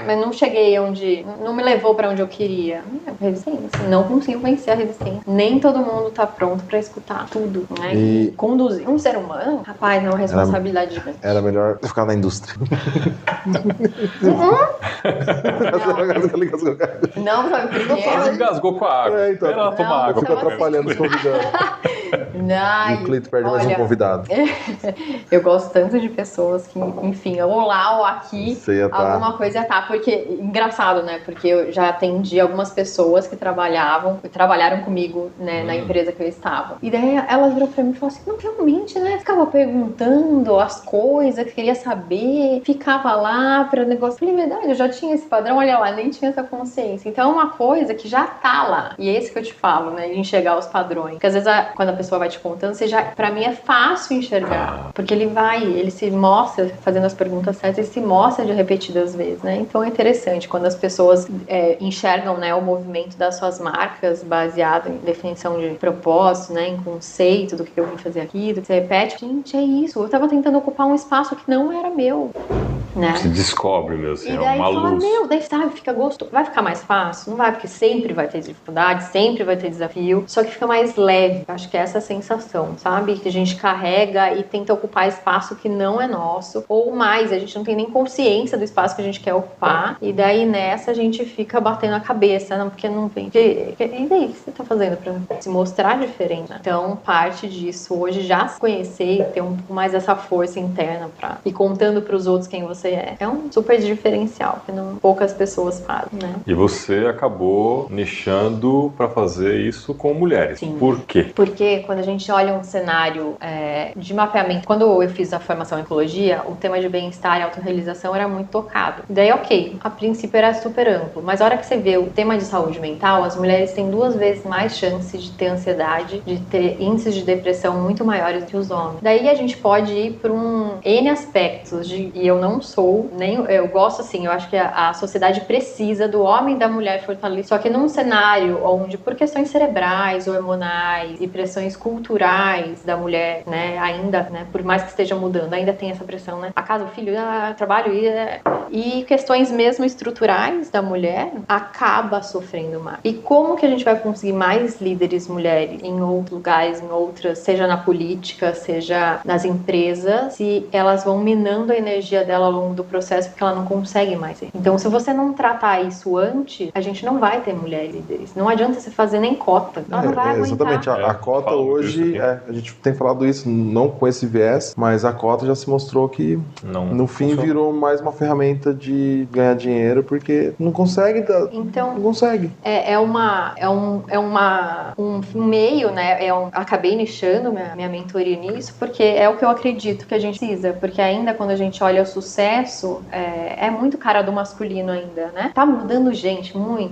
Speaker 1: mas não cheguei onde, não me levou para onde eu queria. Resistência, não consigo vencer a resistência. Nem todo mundo tá pronto para escutar tudo, né? E conduzir um ser humano, rapaz, é uma responsabilidade gigante.
Speaker 2: Era melhor ficar na indústria.
Speaker 1: Não, sabe por quê?
Speaker 3: Ela engasgou com a água.
Speaker 2: Então,
Speaker 3: ela toma água.
Speaker 2: Eu fico atrapalhando os convidados. E o Cleito perde mais um convidado.
Speaker 1: Eu gosto tanto de pessoas que, enfim, ou lá ou aqui, alguma coisa tá. Porque, engraçado, né? Porque eu já atendi algumas pessoas que trabalharam comigo, né, na empresa que eu estava. E daí elas viram pra mim e falaram assim, não, realmente, né? Ficava perguntando as coisas, queria saber, ficava lá pra negócio. Eu falei, verdade, eu já tinha esse padrão, olha lá, nem tinha essa consciência. Então é uma coisa que já tá lá. E é isso que eu te falo, né? De enxergar os padrões. Porque às vezes, quando a pessoa vai te contando, pra mim é fácil enxergar. Porque ele se mostra, fazendo as perguntas certas, ele se mostra de repetidas vezes, né? Então é interessante quando as pessoas enxergam, né, o movimento das suas marcas baseado em definição de propósito, né, em conceito do que eu vim fazer aqui, do que você repete. Gente, é isso. Eu tava tentando ocupar um espaço que não era meu. Né?
Speaker 3: Se descobre mesmo, assim,
Speaker 1: e daí
Speaker 3: é uma
Speaker 1: fala,
Speaker 3: luz.
Speaker 1: daí sabe, fica gostoso. Vai ficar mais fácil? Não vai, porque sempre vai ter dificuldade, sempre vai ter desafio, só que fica mais leve. Acho que é essa sensação, sabe? Que a gente carrega e tenta ocupar espaço que não é nosso, ou mais, a gente não tem nem consciência do espaço que a gente quer ocupar, e daí nessa a gente fica batendo a cabeça, não, porque não vem. E daí, o que você tá fazendo pra se mostrar diferente? Então, parte disso, hoje já se conhecer e ter um pouco mais essa força interna e contando pros outros quem você é um super diferencial que poucas pessoas fazem, né?
Speaker 3: E você acabou nichando para fazer isso com mulheres.
Speaker 1: Sim.
Speaker 3: Por quê?
Speaker 1: Porque quando a gente olha um cenário de mapeamento, quando eu fiz a formação em ecologia, o tema de bem-estar e autorrealização era muito tocado. Daí, ok, a princípio era super amplo, mas a hora que você vê o tema de saúde mental, as mulheres têm 2 vezes mais chances de ter ansiedade, de ter índices de depressão muito maiores do que os homens. Daí a gente pode ir para N aspectos, e eu não sou eu gosto assim, eu acho que a sociedade precisa do homem e da mulher fortalecidos, só que num cenário onde por questões cerebrais, hormonais e pressões culturais da mulher, né, ainda, né, por mais que esteja mudando, ainda tem essa pressão, né, a casa, o filho, trabalho e questões mesmo estruturais da mulher acaba sofrendo mais. E como que a gente vai conseguir mais líderes mulheres em outros lugares, seja na política, seja nas empresas, se elas vão minando a energia dela ao longo do processo porque ela não consegue mais. Então, se você não tratar isso antes, a gente não vai ter mulheres líderes. Não adianta você fazer nem cota. Ela não vai aguentar.
Speaker 2: Exatamente. A cota hoje, a gente tem falado isso, não com esse viés, mas a cota já se mostrou que no fim virou mais uma ferramenta de ganhar dinheiro, porque não consegue.
Speaker 1: Então,
Speaker 2: não consegue.
Speaker 1: Um meio, né? Acabei nichando minha mentoria nisso, porque é o que eu acredito que a gente precisa, porque ainda quando a gente olha o sucesso, é muito cara do masculino ainda, né? Tá mudando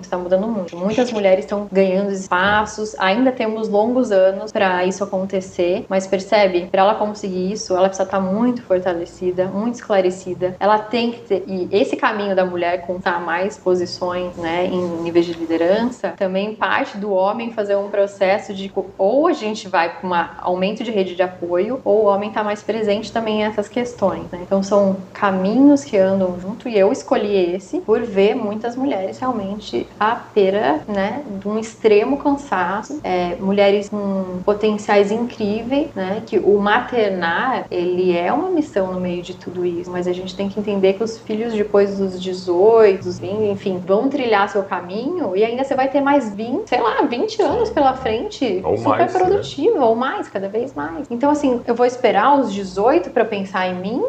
Speaker 1: tá mudando muito. Muitas mulheres estão ganhando espaços, ainda temos longos anos pra isso acontecer, mas percebe? Pra ela conseguir isso, ela precisa estar muito fortalecida, muito esclarecida. Ela tem que ter, e esse caminho da mulher contar mais posições, né, em níveis de liderança, também parte do homem fazer um processo de, ou a gente vai para um aumento de rede de apoio, ou o homem tá mais presente também nessas questões, né? Então são caminhos caminhos que andam junto, e eu escolhi esse por ver muitas mulheres realmente à beira, né, de um extremo cansaço, mulheres com potenciais incríveis, né, que o maternar, ele é uma missão no meio de tudo isso, mas a gente tem que entender que os filhos depois dos 18, dos 20, enfim, vão trilhar seu caminho, e ainda você vai ter mais 20, sei lá, 20 anos pela frente,
Speaker 3: ou
Speaker 1: super
Speaker 3: mais,
Speaker 1: produtivo, ou mais, cada vez mais. Então, assim, eu vou esperar os 18 pra pensar em mim,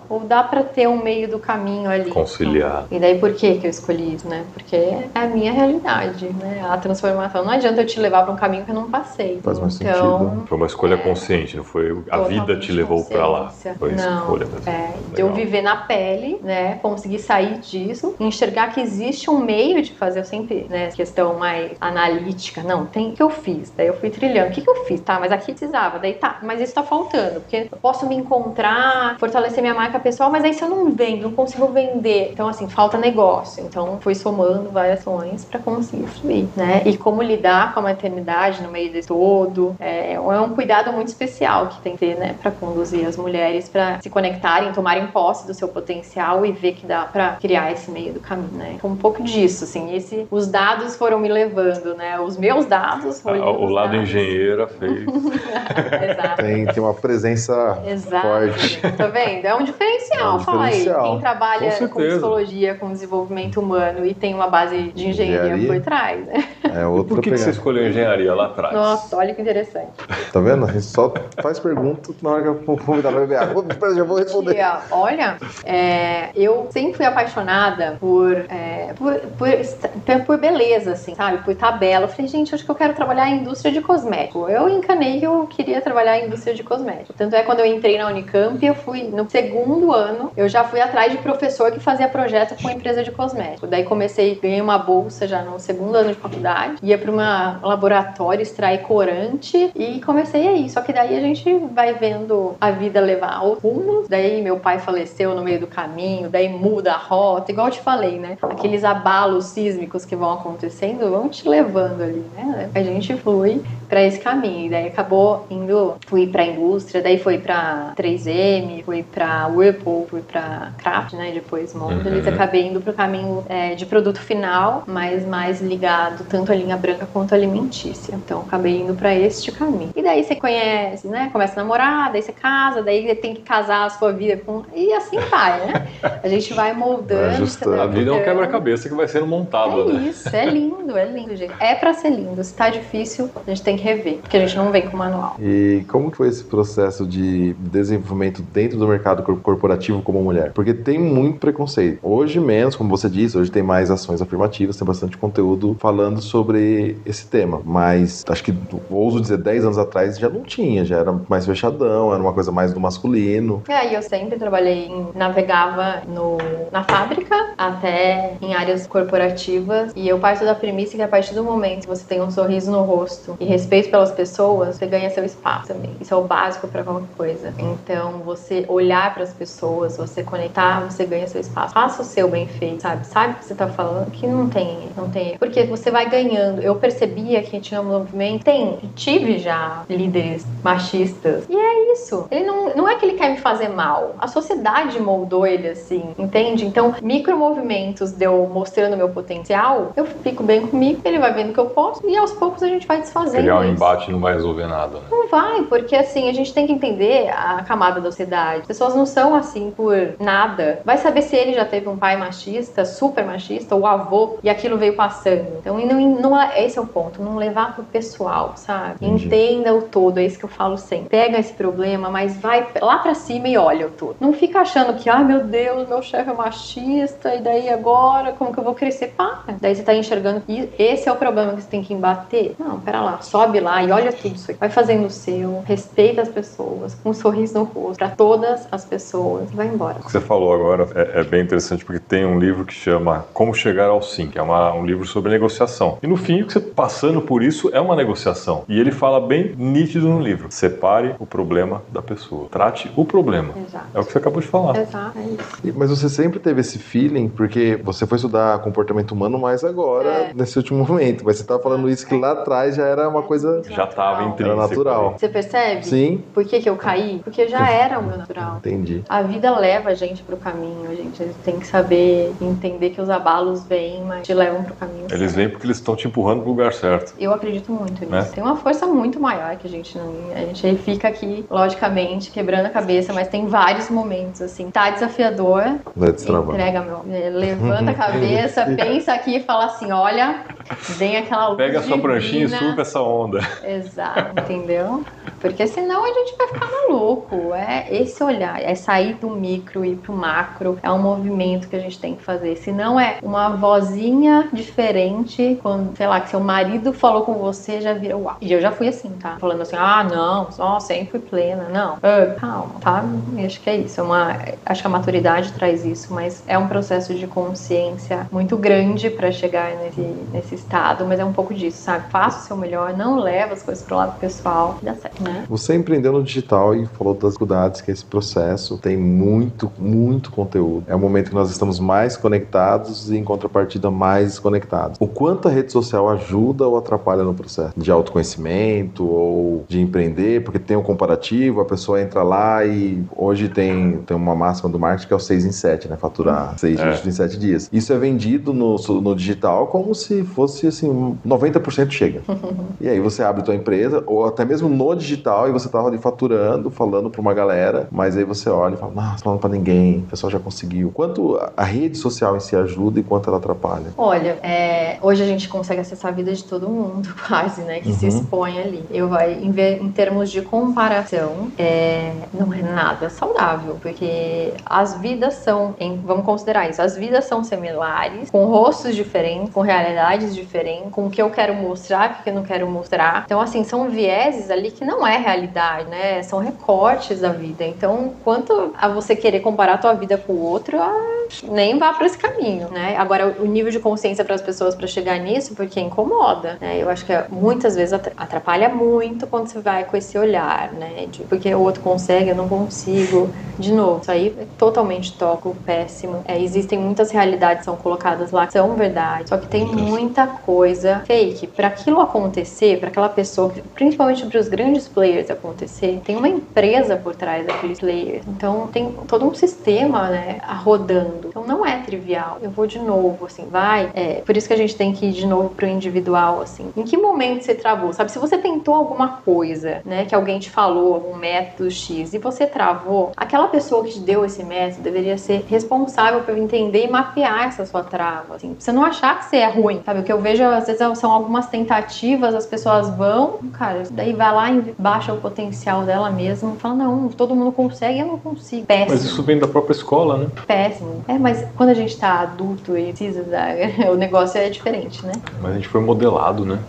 Speaker 1: ou dá pra ter um meio do caminho ali?
Speaker 3: Conciliar.
Speaker 1: E daí por que eu escolhi isso, né? Porque é a minha realidade, né? A transformação. Não adianta eu te levar pra um caminho que eu não passei.
Speaker 2: Faz mais
Speaker 1: então,
Speaker 2: sentido.
Speaker 3: Foi uma escolha consciente, não foi a vida te levou pra lá. Foi escolha mesmo.
Speaker 1: De eu viver na pele, né? Conseguir sair disso, enxergar que existe um meio de fazer, eu sempre, né? Questão mais analítica. Não, tem o que eu fiz. Daí eu fui trilhando. O que eu fiz? Tá, mas aqui precisava. Daí tá, mas isso tá faltando. Porque eu posso me encontrar, fortalecer minha marca pessoal, mas aí se eu não vendo, não consigo vender. Então, assim, falta negócio. Então, fui somando várias ações pra conseguir fluir, né? E como lidar com a maternidade no meio de todo. É um cuidado muito especial que tem que ter, né? Pra conduzir as mulheres pra se conectarem, tomarem posse do seu potencial e ver que dá pra criar esse meio do caminho, né? Então, um pouco disso, assim. Os dados foram me levando, né? Os meus dados.
Speaker 3: O lado engenheira fez.
Speaker 1: Exato.
Speaker 2: Tem uma presença forte.
Speaker 1: Tá vendo? É um diferencial, fala aí. Quem trabalha com psicologia, com desenvolvimento humano e tem uma base de engenharia por trás, né?
Speaker 2: Outra
Speaker 3: Por que você escolheu engenharia lá atrás?
Speaker 1: Nossa, olha que interessante.
Speaker 2: Tá vendo? A gente só faz pergunta na hora que eu convidar pra beber água. Eu já vou responder.
Speaker 1: Olha, eu sempre fui apaixonada por beleza, assim, sabe? Por tabela. Eu falei, gente, acho que eu quero trabalhar em indústria de cosmético. Eu encanei que eu queria trabalhar em indústria de cosmético. Tanto é quando eu entrei na Unicamp, eu fui no segundo ano, eu já fui atrás de professor que fazia projeto com empresa de cosmético. Daí ganhei uma bolsa já no segundo ano de faculdade, ia para um laboratório extrair corante e comecei aí. Só que daí a gente vai vendo a vida levar ao rumo. Daí meu pai faleceu no meio do caminho, daí muda a rota, igual eu te falei, né? Aqueles abalos sísmicos que vão acontecendo vão te levando ali, né? A gente flui para esse caminho. E daí fui para a indústria, daí fui para 3M, fui para Whirlpool, fui para Kraft, né? Depois Mondelez, acabei indo pro caminho de produto final, mas mais ligado tanto à linha branca quanto à alimentícia. Então acabei indo para este caminho. E daí você conhece, né? Começa a namorar, daí você casa, daí você tem que casar a sua vida com... E assim vai, né? A gente vai moldando.
Speaker 3: A vida é um quebra-cabeça que vai sendo montado, né?
Speaker 1: Isso, é lindo, gente. É pra ser lindo. Se tá difícil, a gente tem que rever, porque a gente não vem com manual.
Speaker 2: E como que foi esse processo de desenvolvimento dentro do mercado corporativo como mulher? Porque tem muito preconceito. Hoje menos, como você disse, hoje tem mais ações afirmativas, tem bastante conteúdo falando sobre esse tema. Mas acho que, ouso dizer, 10 anos atrás já não tinha, já era mais fechadão, era uma coisa mais do masculino.
Speaker 1: E eu sempre navegava na fábrica, até em áreas corporativas, e eu parto da premissa que a partir do momento que você tem um sorriso no rosto e respeito pelas pessoas, você ganha seu espaço também. Isso é o básico para qualquer coisa. Então, você olhar para as pessoas, você conectar, você ganha seu espaço. Faça o seu bem feito, sabe? Sabe o que você tá falando? Que não tem. Porque você vai ganhando. Eu percebia que tinha um movimento. Tive já líderes machistas. E é isso. Ele não é que ele quer me fazer mal. A sociedade moldou ele assim, entende? Então, micromovimentos de eu mostrando meu potencial, eu fico bem comigo, ele vai vendo que eu posso e aos poucos a gente vai desfazendo.
Speaker 3: Criar um embate não vai resolver nada, né?
Speaker 1: Não vai, porque assim, a gente tem que entender a camada da sociedade. As pessoas não são assim por nada. Vai saber se ele já teve um pai machista, super machista, ou avô, e aquilo veio passando. Então, esse é o ponto, não levar pro pessoal, sabe?
Speaker 2: Entendi.
Speaker 1: Entenda o todo, é isso que eu falo sempre. Pega esse problema, mas vai lá pra cima e olha o todo. Não fica achando que, meu Deus, meu chefe é machista, e daí agora, como que eu vou crescer? Para. Daí você tá enxergando que esse é o problema que você tem que embater. Não, pera lá, sobe lá e olha tudo isso aqui. Vai fazendo o seu, respeita as pessoas, com um sorriso no rosto, pra todas as pessoas, e vai embora.
Speaker 3: O que você falou agora é bem interessante, porque tem um livro que chama Como Chegar ao Sim, que é um livro sobre negociação. E no fim, o que você passando por isso é uma negociação. E ele fala bem nítido no livro. Separe o problema da pessoa. Trate o problema.
Speaker 1: Exato.
Speaker 3: É o que você acabou de falar.
Speaker 1: Exato, é isso.
Speaker 2: Mas você sempre teve esse feeling, porque você foi estudar comportamento humano mais agora, nesse último momento. Mas você estava falando isso que lá atrás já era uma coisa coisa
Speaker 3: Já estava intrínseco.
Speaker 2: era natural.
Speaker 1: Você percebe?
Speaker 2: Sim.
Speaker 1: Por que eu caí? Porque já era o meu natural.
Speaker 2: Entendi.
Speaker 1: A vida leva a gente pro caminho, a gente tem que saber entender que os abalos vêm, mas te levam pro caminho.
Speaker 3: Eles vêm porque eles estão te empurrando pro lugar certo.
Speaker 1: Eu acredito muito nisso.
Speaker 3: Né?
Speaker 1: Tem uma força muito maior que a gente não... A gente fica aqui, logicamente, quebrando a cabeça, mas tem vários momentos, assim. Tá desafiador. Entrega, meu. Levanta a cabeça, pensa aqui e fala assim, olha, vem aquela luz
Speaker 3: Pega a sua pranchinha e
Speaker 1: divina.
Speaker 3: surfa essa onda.
Speaker 1: Exato, entendeu? Porque senão a gente vai ficar maluco. É esse olhar, é sair do micro e ir pro macro. É um movimento que a gente tem que fazer. Se não é uma vozinha diferente, quando, sei lá, que seu marido falou com você, já vira uau. E eu já fui assim, tá? Falando assim, não, sempre fui plena. Não, calma, tá? E acho que é isso. Acho que a maturidade traz isso, mas é um processo de consciência muito grande pra chegar nesse estado, mas é um pouco disso, sabe? Faça o seu melhor, não leva as coisas pro lado pessoal, dá certo, né?
Speaker 2: Você empreendeu no digital e falou das dificuldades que esse processo tem muito conteúdo. É o momento que nós estamos mais conectados e, em contrapartida, mais desconectados. O quanto a rede social ajuda ou atrapalha no processo de autoconhecimento ou de empreender, porque tem um comparativo, a pessoa entra lá e hoje tem uma máxima do marketing que é o 6 em 7, né? Faturar 6 dígitos em 7 dias. Isso é vendido no digital como se fosse, assim, 90% chega. E aí você abre tua empresa, ou até mesmo no digital, e você tava ali faturando, falando pra uma galera, mas aí você olha e fala, não, falando pra ninguém, o pessoal já conseguiu. Quanto a rede social em si ajuda e quanto ela atrapalha?
Speaker 1: Olha, hoje a gente consegue acessar a vida de todo mundo, quase, né? Que se expõe ali. Em termos de comparação, não é nada saudável, porque as vidas são, vamos considerar isso, as vidas são similares, com rostos diferentes, com realidades diferentes, com o que eu quero mostrar, o que eu não quero mostrar. Então, assim, são vieses ali que não é realidade, né? São recortes da vida. Então, quanto a você querer comparar a tua vida com o outro, nem vá para esse caminho, né? Agora, o nível de consciência para as pessoas para chegar nisso, porque incomoda, né? Eu acho que muitas vezes atrapalha muito quando você vai com esse olhar, né? Porque o outro consegue, eu não consigo. De novo, isso aí é totalmente tóxico, péssimo. Existem muitas realidades que são colocadas lá que são verdade, só que tem muita coisa fake. Para aquilo acontecer, para aquela pessoa, principalmente para os grandes players acontecer, tem uma empresa por trás daqueles players. Então, tem todo um sistema, né, rodando. Então, não é trivial. Eu vou de novo, assim, por isso que a gente tem que ir de novo pro individual, assim. Em que momento você travou? Sabe, se você tentou alguma coisa, né, que alguém te falou, algum método X, e você travou, aquela pessoa que te deu esse método deveria ser responsável por entender e mapear essa sua trava, assim. Pra você não achar que você é ruim, sabe? O que eu vejo, às vezes, são algumas tentativas, as pessoas vão, cara, daí vai lá e baixa o potencial dela mesma, fala, não, todo mundo consegue, eu não consigo. Péssimo.
Speaker 3: Mas isso vem da própria escola, né?
Speaker 1: Péssimo. Mas quando a gente tá adulto e precisa o negócio é diferente, né?
Speaker 3: Mas a gente foi modelado, né?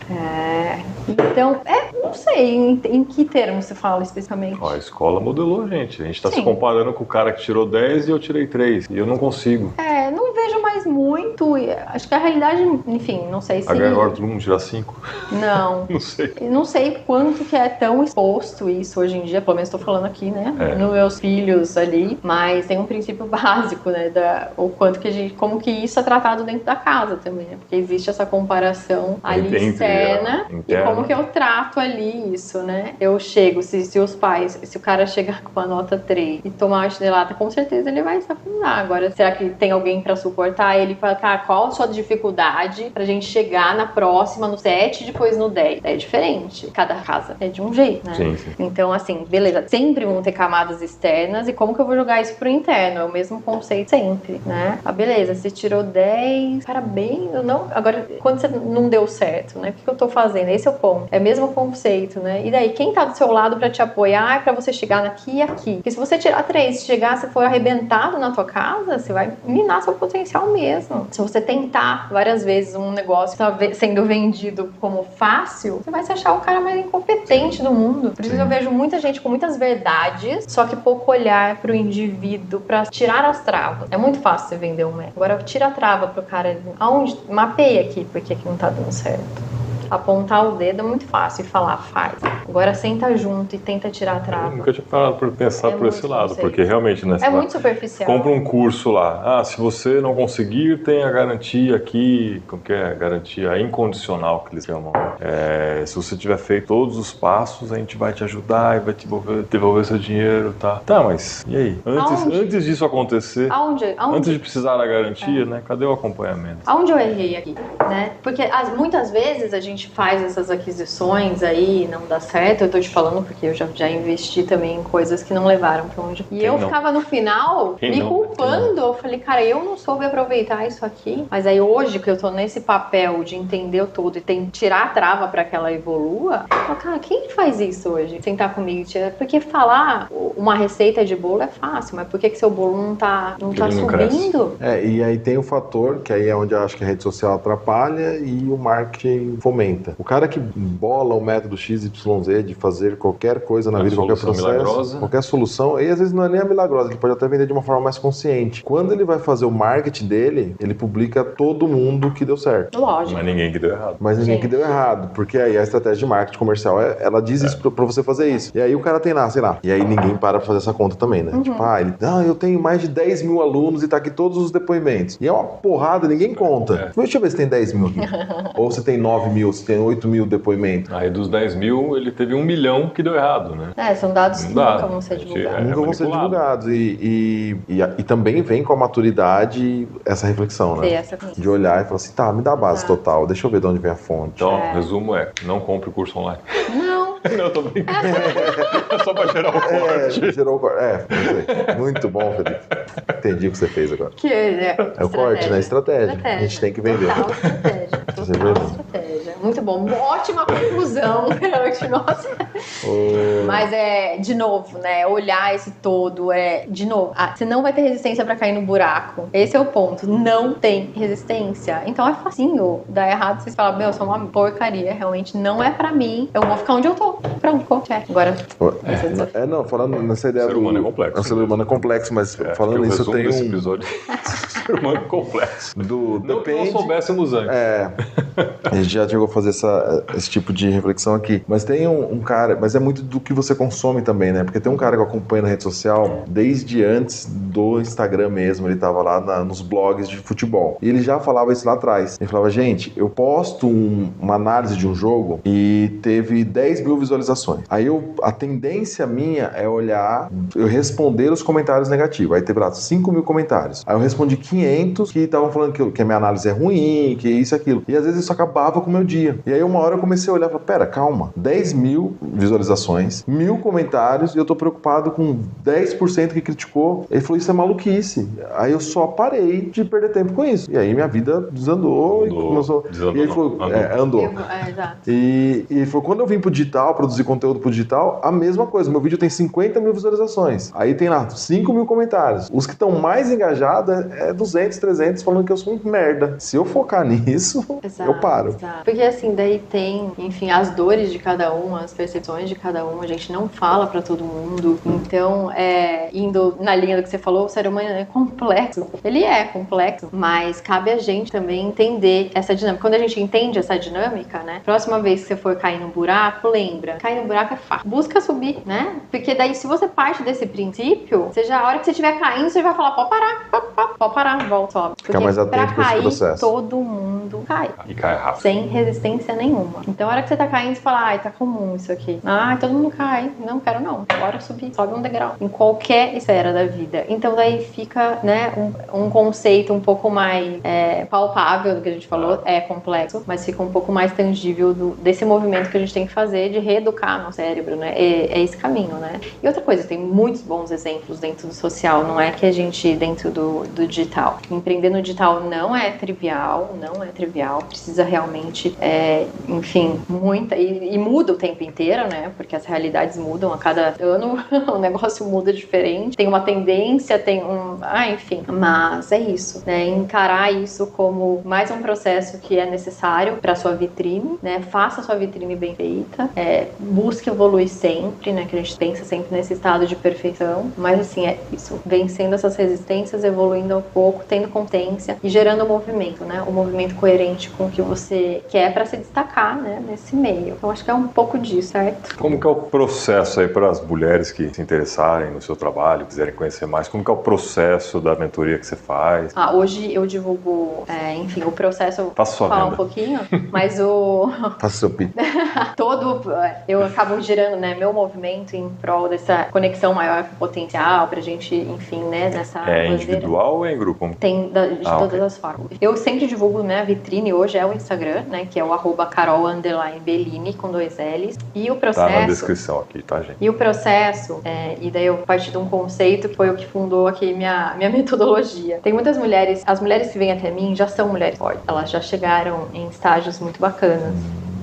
Speaker 1: Então, não sei em que termos você fala especificamente.
Speaker 3: A escola modelou a gente. A gente tá se comparando com o cara que tirou 10 e eu tirei 3. E eu não consigo.
Speaker 1: Não vejo mais muito. Acho que a realidade, enfim, não sei se...
Speaker 3: Agora todo mundo tira 5?
Speaker 1: Não.
Speaker 3: Não sei.
Speaker 1: Não sei quanto que é tão exposto isso hoje em dia, pelo menos estou falando aqui, né? Nos meus filhos ali, mas tem um princípio básico, né? O quanto que como que isso é tratado dentro da casa também, né? Porque existe essa comparação ali externa e como que eu trato ali isso, né? Eu chego, se o cara chegar com uma nota 3 e tomar uma chinelada, com certeza ele vai se afundar. Agora, será que tem alguém pra suportar ele? Fala, cara, qual a sua dificuldade pra gente chegar na próxima, no 7 e depois no 10? É diferente. Cada casa é de um jeito, né?
Speaker 3: Sim.
Speaker 1: Então, assim, beleza. Sempre vão ter camadas externas e como que eu vou jogar isso pro interno? É o mesmo conceito sempre, né? Beleza, você tirou 10, parabéns. Agora, quando você não deu certo, né? O que eu tô fazendo? Esse é o ponto. É o mesmo conceito, né? E daí, quem tá do seu lado pra te apoiar é pra você chegar aqui e aqui. Porque se você tirar 3, se chegar, você for arrebentado na tua casa, você vai minar seu potencial mesmo. Se você tentar várias vezes um negócio que tá sendo vendido como fácil, você vai se achar o cara mais incompetente do mundo. Por isso eu vejo muita gente com muitas verdades, só que pouco olhar pro indivíduo pra tirar as travas. É muito fácil você vender um método. Agora tira a trava pro cara. Mapeia aqui porque que não tá dando certo. Apontar o dedo é muito fácil e falar, faz. Agora senta junto e tenta tirar a trava.
Speaker 3: Eu nunca tinha parado por pensar por esse lado,
Speaker 1: conceito.
Speaker 3: porque realmente, né?
Speaker 1: É muito superficial.
Speaker 3: Compra um curso lá. Se você não conseguir, tem a garantia aqui, como que é? Garantia incondicional, que eles chamam. Se você tiver feito todos os passos, a gente vai te ajudar e vai te devolver seu dinheiro, tá? Tá, mas e aí? Antes disso acontecer, antes de precisar da garantia, né? Cadê o acompanhamento?
Speaker 1: Aonde eu errei aqui, né? Porque muitas vezes a gente faz essas aquisições aí, não dá certo. Eu tô te falando porque eu já investi também em coisas que não levaram pra onde... E eu ficava no final me culpando. Eu falei, cara, eu não soube aproveitar isso aqui. Mas aí hoje que eu tô nesse papel de entender o todo e tirar a trava pra que ela evolua, eu falo, cara, quem faz isso hoje? Sentar comigo e tirar... Porque falar uma receita de bolo é fácil, mas por que seu bolo não tá subindo?
Speaker 2: E aí tem o fator, que aí é onde eu acho que a rede social atrapalha e o marketing fomenta. O cara que bola o método XYZ de fazer qualquer coisa na vida, qualquer processo, milagrosa, qualquer solução, e às vezes não é nem a milagrosa, ele pode até vender de uma forma mais consciente. Quando ele vai fazer o marketing dele, ele publica todo mundo que deu certo.
Speaker 1: Lógico.
Speaker 3: Mas ninguém que deu errado.
Speaker 2: Que deu errado, porque aí a estratégia de marketing comercial, ela diz isso pra você fazer isso. E aí o cara tem lá, sei lá, e aí ninguém para pra fazer essa conta também, né? Tipo, eu tenho mais de 10 mil alunos e tá aqui todos os depoimentos. E é uma porrada, ninguém conta. Deixa eu ver se tem 10 mil aqui. Ou se tem 9 mil, se tem 8 mil depoimentos.
Speaker 3: Aí dos 10 mil, ele teve 1 milhão que deu errado, né?
Speaker 1: São dados que nunca vão ser divulgados.
Speaker 2: Nunca vão ser divulgados. E também vem com a maturidade essa reflexão, né? De olhar e falar assim, tá, me dá a base total, deixa eu ver de onde vem a fonte.
Speaker 3: Então, resumo não compre o curso online.
Speaker 1: Não.
Speaker 3: Não, tô brincando. Só pra gerar o corte.
Speaker 2: Gerou o corte. Muito bom, Felipe. Entendi o que você fez agora. É o corte, né? Estratégia. A gente tem que vender.
Speaker 1: Total estratégia. Muito bom. Ótima conclusão. Nossa. Mas de novo, né? Olhar esse todo de novo. Você não vai ter resistência pra cair no buraco. Esse é o ponto. Não tem resistência. Então é facinho dar errado. Vocês falam, eu sou uma porcaria. Realmente não é pra mim. Eu vou ficar onde eu tô. Pronto, check. Agora.
Speaker 2: Falando nessa ideia
Speaker 3: do... O ser humano é complexo.
Speaker 2: O ser humano é complexo, mas falando isso, eu tenho
Speaker 3: esse episódio. O ser humano é complexo. Não que nós soubéssemos antes.
Speaker 2: A gente já chegou a fazer esse tipo de reflexão aqui. Mas tem um cara, mas é muito do que você consome também, né? Porque tem um cara que eu acompanho na rede social desde antes do Instagram mesmo. Ele tava lá nos blogs de futebol. E ele já falava isso lá atrás. Ele falava, gente, eu posto uma análise de um jogo e teve 10 mil visualizações. Aí a tendência minha é olhar, eu responder os comentários negativos. Aí teve lá 5 mil comentários. Aí eu respondi 500 que estavam falando que a minha análise é ruim, que isso e aquilo. E às vezes isso acabava com o meu dia. E aí uma hora eu comecei a olhar e falei, pera, calma. 10 mil visualizações, 1000 comentários e eu tô preocupado com 10% que criticou. Ele falou, isso é maluquice. Aí eu só parei de perder tempo com isso. E aí minha vida desandou e começou...
Speaker 3: Desandou,
Speaker 2: e ele falou, andou.
Speaker 1: Exato.
Speaker 2: E ele falou, quando eu vim pro digital, produzir conteúdo pro digital, a mesma coisa. Meu vídeo tem 50 mil visualizações. Aí tem lá 5 mil comentários. Os que estão mais engajados é 200, 300 falando que eu sou um merda. Se eu focar nisso, eu paro.
Speaker 1: Exato. Porque assim, daí tem, enfim, as dores de cada um, as percepções de cada um, a gente não fala pra todo mundo. Então, indo na linha do que você falou, o ser humano é complexo. Ele é complexo, mas cabe a gente também entender essa dinâmica. Quando a gente entende essa dinâmica, né? Próxima vez que você for cair num buraco, lembra, cair no buraco é fácil. Busca subir, né? Porque daí, se você parte desse princípio, a hora que você estiver caindo, você vai falar, pode parar, volta, sobe.
Speaker 2: Fica mais atento
Speaker 1: pra cair,
Speaker 2: processo.
Speaker 1: Todo mundo cai.
Speaker 3: E cai rápido.
Speaker 1: Sem resistência nenhuma. Então, a hora que você tá caindo, você fala, tá comum isso aqui. Todo mundo cai. Não quero não. Bora subir. Sobe um degrau. Em qualquer esfera da vida. Então, daí fica, né, um conceito um pouco mais palpável do que a gente falou. É complexo, mas fica um pouco mais tangível desse movimento que a gente tem que fazer de reeducar nosso cérebro, né? É esse caminho, né? E outra coisa, tem muitos bons exemplos dentro do social. Não é que a gente, dentro do digital. Empreender no digital não é trivial. Precisa realmente, enfim, muita... E muda o tempo inteiro, né? Porque as realidades mudam a cada ano. O negócio muda diferente. Tem uma tendência tendência, enfim. Mas é isso, né? Encarar isso como mais um processo que é necessário para sua vitrine, né? Faça a sua vitrine bem feita, busque evoluir sempre, né? Que a gente pensa sempre nesse estado de perfeição, mas assim, é isso, vencendo essas resistências, evoluindo um pouco, tendo consciência e gerando movimento, né? Um movimento coerente com o que você quer para se destacar, né? Nesse meio. Então, acho que é um pouco disso, certo?
Speaker 3: Como que é o processo aí para as mulheres que se interessarem no seu trabalho, quiserem conhecer mais? Como que é o processo da mentoria que você faz?
Speaker 1: Hoje eu divulgo, enfim, o processo,
Speaker 3: Faça sua
Speaker 1: falar
Speaker 3: venda.
Speaker 1: um pouquinho, mas o...
Speaker 2: Faça seu pitch.
Speaker 1: eu acabo girando, né, meu movimento em prol dessa conexão maior com o potencial pra gente, enfim, né, nessa
Speaker 3: É
Speaker 1: bandeira.
Speaker 3: individual ou é em grupo?
Speaker 1: Tem de todas as formas. Eu sempre divulgo, né, a vitrine hoje é o Instagram, né, que é o @Carol_Bellini com 2 L's. E o processo...
Speaker 3: Tá na descrição aqui, tá, gente?
Speaker 1: E o processo, e daí eu parti de um conceito que foi o que fundou aqui minha metodologia. Tem muitas mulheres, as mulheres que vêm até mim já são mulheres fortes, elas já chegaram em estágios muito bacanas.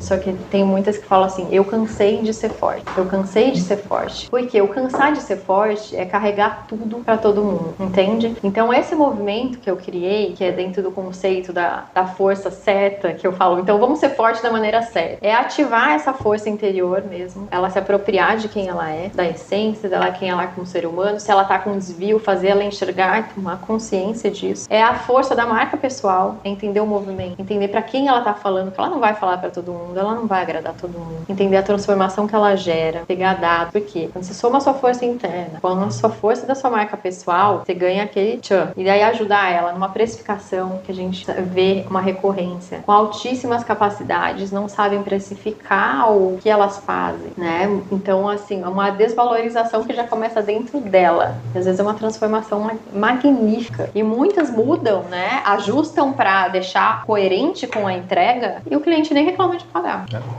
Speaker 1: Só que tem muitas que falam assim, eu cansei de ser forte, eu cansei de ser forte. Porque o cansar de ser forte é carregar tudo pra todo mundo, entende? Então esse movimento que eu criei, que é dentro do conceito da força certa, que eu falo, então vamos ser forte da maneira certa. É ativar essa força interior mesmo, ela se apropriar de quem ela é, da essência dela, quem ela é como ser humano, se ela tá com um desvio, fazer ela enxergar, tomar consciência disso. É a força da marca pessoal, é entender o movimento, entender pra quem ela tá falando, que ela não vai falar pra todo mundo, ela não vai agradar todo mundo. Entender a transformação que ela gera, pegar dados. Por quê? Quando você soma a sua força interna com a sua força da sua marca pessoal, você ganha aquele tchan. E daí ajudar ela numa precificação que a gente vê uma recorrência. Com altíssimas capacidades, não sabem precificar o que elas fazem, né? Então, assim, é uma desvalorização que já começa dentro dela. Às vezes é uma transformação magnífica. E muitas mudam, né? Ajustam pra deixar coerente com a entrega e o cliente nem reclama de pagar.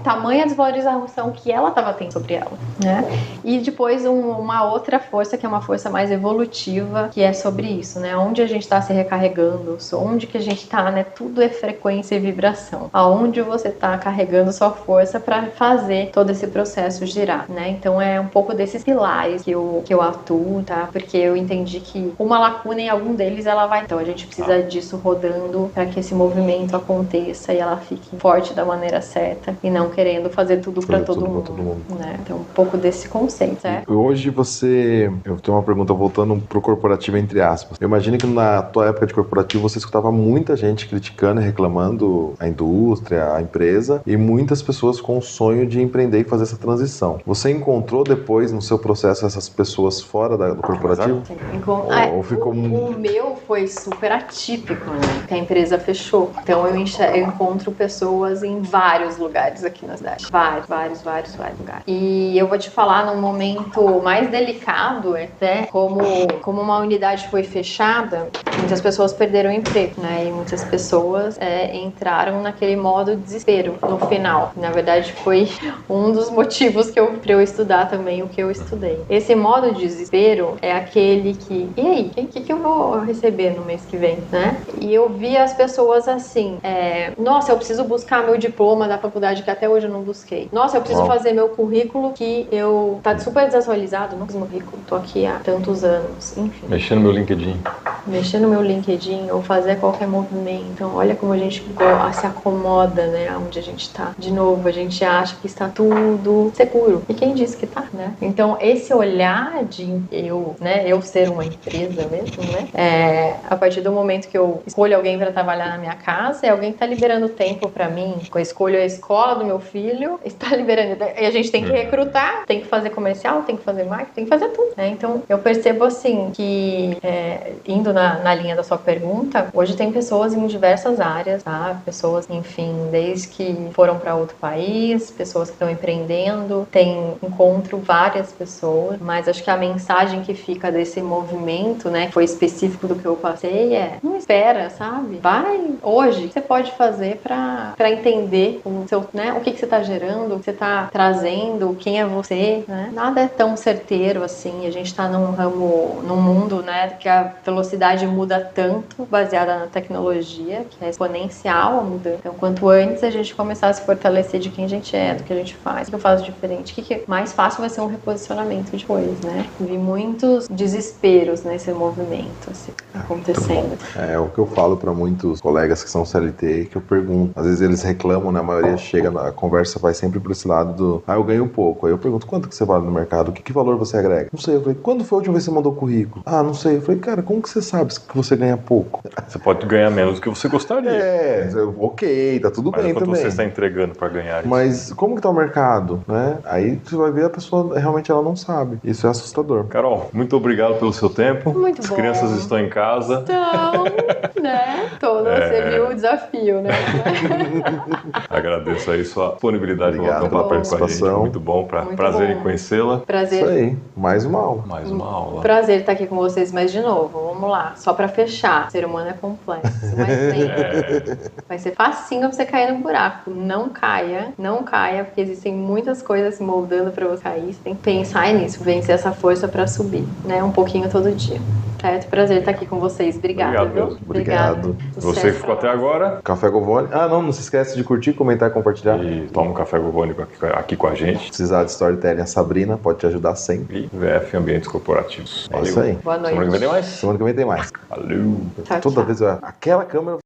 Speaker 1: Tamanha desvalorização que ela estava tendo sobre ela, né? E depois uma outra força que é uma força mais evolutiva, que é sobre isso, né? Onde a gente está se recarregando, onde que a gente está, né? Tudo é frequência e vibração. Aonde você está carregando sua força para fazer todo esse processo girar, né? Então é um pouco desses pilares que eu atuo, tá? Porque eu entendi que uma lacuna em algum deles ela vai. Então a gente precisa disso rodando para que esse movimento aconteça e ela fique forte da maneira certa e não querendo fazer tudo para todo mundo, né? Então um pouco desse conceito, certo?
Speaker 2: Hoje eu tenho uma pergunta voltando pro corporativo entre aspas. Eu imagino que na tua época de corporativo você escutava muita gente criticando e reclamando a indústria, a empresa e muitas pessoas com o sonho de empreender e fazer essa transição. Você encontrou depois no seu processo essas pessoas fora do corporativo?
Speaker 1: Sim.
Speaker 2: Ou ficou...
Speaker 1: O meu foi super atípico, né? Porque a empresa fechou. Então eu encontro pessoas em vários lugares aqui na cidade. Vários lugares. E eu vou te falar num momento mais delicado, até, como uma unidade foi fechada, muitas pessoas perderam o emprego, né? E muitas pessoas entraram naquele modo desespero no final. Na verdade, foi um dos motivos pra eu estudar também o que eu estudei. Esse modo de desespero é aquele que, e aí, o que eu vou receber no mês que vem, né? E eu vi as pessoas assim, nossa, eu preciso buscar meu diploma da faculdade que até hoje eu não busquei. Nossa, eu preciso fazer meu currículo que tá super desatualizado, não fiz meu currículo, tô aqui há tantos anos, enfim.
Speaker 3: Mexer no meu LinkedIn.
Speaker 1: Mexer no meu LinkedIn ou fazer qualquer movimento. Então, olha como a gente se acomoda, né, onde a gente tá. De novo, a gente acha que está tudo seguro. E quem disse que tá, né? Então, esse olhar de eu ser uma empresa mesmo, né? A partir do momento que eu escolho alguém para trabalhar na minha casa, é alguém que tá liberando tempo para mim. Eu escolho a escola do meu filho, está liberando. E a gente tem que recrutar, tem que fazer comercial, tem que fazer marketing, tem que fazer tudo, né? Então, eu percebo assim que, indo na linha da sua pergunta, hoje tem pessoas em diversas áreas, tá? Pessoas, enfim, desde que foram para outro país, pessoas que estão empreendendo, encontro várias pessoas, mas acho que a mensagem que fica desse movimento, né, que foi específico do que eu passei, não espera, sabe? Vai hoje, o que você pode fazer para entender o seu, né, o que você está gerando, o que você está trazendo, quem é você, né? Nada é tão certeiro assim, a gente está num mundo, né, que a velocidade cidade muda tanto baseada na tecnologia, que é exponencial a mudança. Então, quanto antes a gente começar a se fortalecer de quem a gente é, do que a gente faz, o que eu faço diferente, o que é mais fácil vai ser um reposicionamento depois, né? Vi muitos desesperos nesse movimento assim, acontecendo.
Speaker 2: É o que eu falo para muitos colegas que são CLT, que eu pergunto. Às vezes eles reclamam, né? A maioria chega, a conversa vai sempre para esse lado do eu ganho pouco. Aí eu pergunto, quanto que você vale no mercado? Que valor você agrega? Não sei. Eu falei, quando foi a última vez que você mandou currículo? Ah, não sei. Eu falei, cara, como que você sabe que você ganha pouco?
Speaker 3: Você pode ganhar menos do que você gostaria.
Speaker 2: Ok, tá tudo bem
Speaker 3: quanto
Speaker 2: também.
Speaker 3: você está entregando para ganhar isso?
Speaker 2: Mas como que tá o mercado, né? Aí você vai ver a pessoa realmente ela não sabe. Isso é assustador.
Speaker 3: Carol, muito obrigado pelo seu tempo.
Speaker 1: Muito
Speaker 3: As
Speaker 1: bom.
Speaker 3: crianças estão em casa.
Speaker 1: Então, né? Você viu o desafio, né?
Speaker 3: Agradeço aí sua disponibilidade de
Speaker 2: Obrigado
Speaker 3: voltar
Speaker 2: pela
Speaker 3: perto com a gente.
Speaker 2: participação.
Speaker 3: Muito bom, prazer em conhecê-la.
Speaker 1: Prazer.
Speaker 2: Isso aí, mais uma aula.
Speaker 3: Mais uma aula.
Speaker 1: Prazer estar aqui com vocês, mas de novo, vamos lá, só pra fechar. O ser humano é complexo, mas vai ser facinho pra você cair no buraco. Não caia, porque existem muitas coisas se moldando pra você cair. Você tem que pensar nisso, vencer essa força pra subir, né? Um pouquinho todo dia. Certo? Prazer estar aqui com vocês. Obrigada, viu?
Speaker 2: Obrigado.
Speaker 3: Você que ficou até agora.
Speaker 2: Café Govone. Ah, não se esquece de curtir, comentar e compartilhar.
Speaker 3: E toma um café Govone aqui com a gente.
Speaker 2: Se precisar de storytelling, a Sabrina pode te ajudar sempre.
Speaker 3: E VF Ambientes Corporativos.
Speaker 2: É isso aí.
Speaker 1: Boa noite.
Speaker 3: Semana que vem tem mais?
Speaker 2: Semana que vem tem mais.
Speaker 3: Valeu.
Speaker 1: Tchau,
Speaker 2: Toda
Speaker 1: tchau.
Speaker 2: vez aquela câmera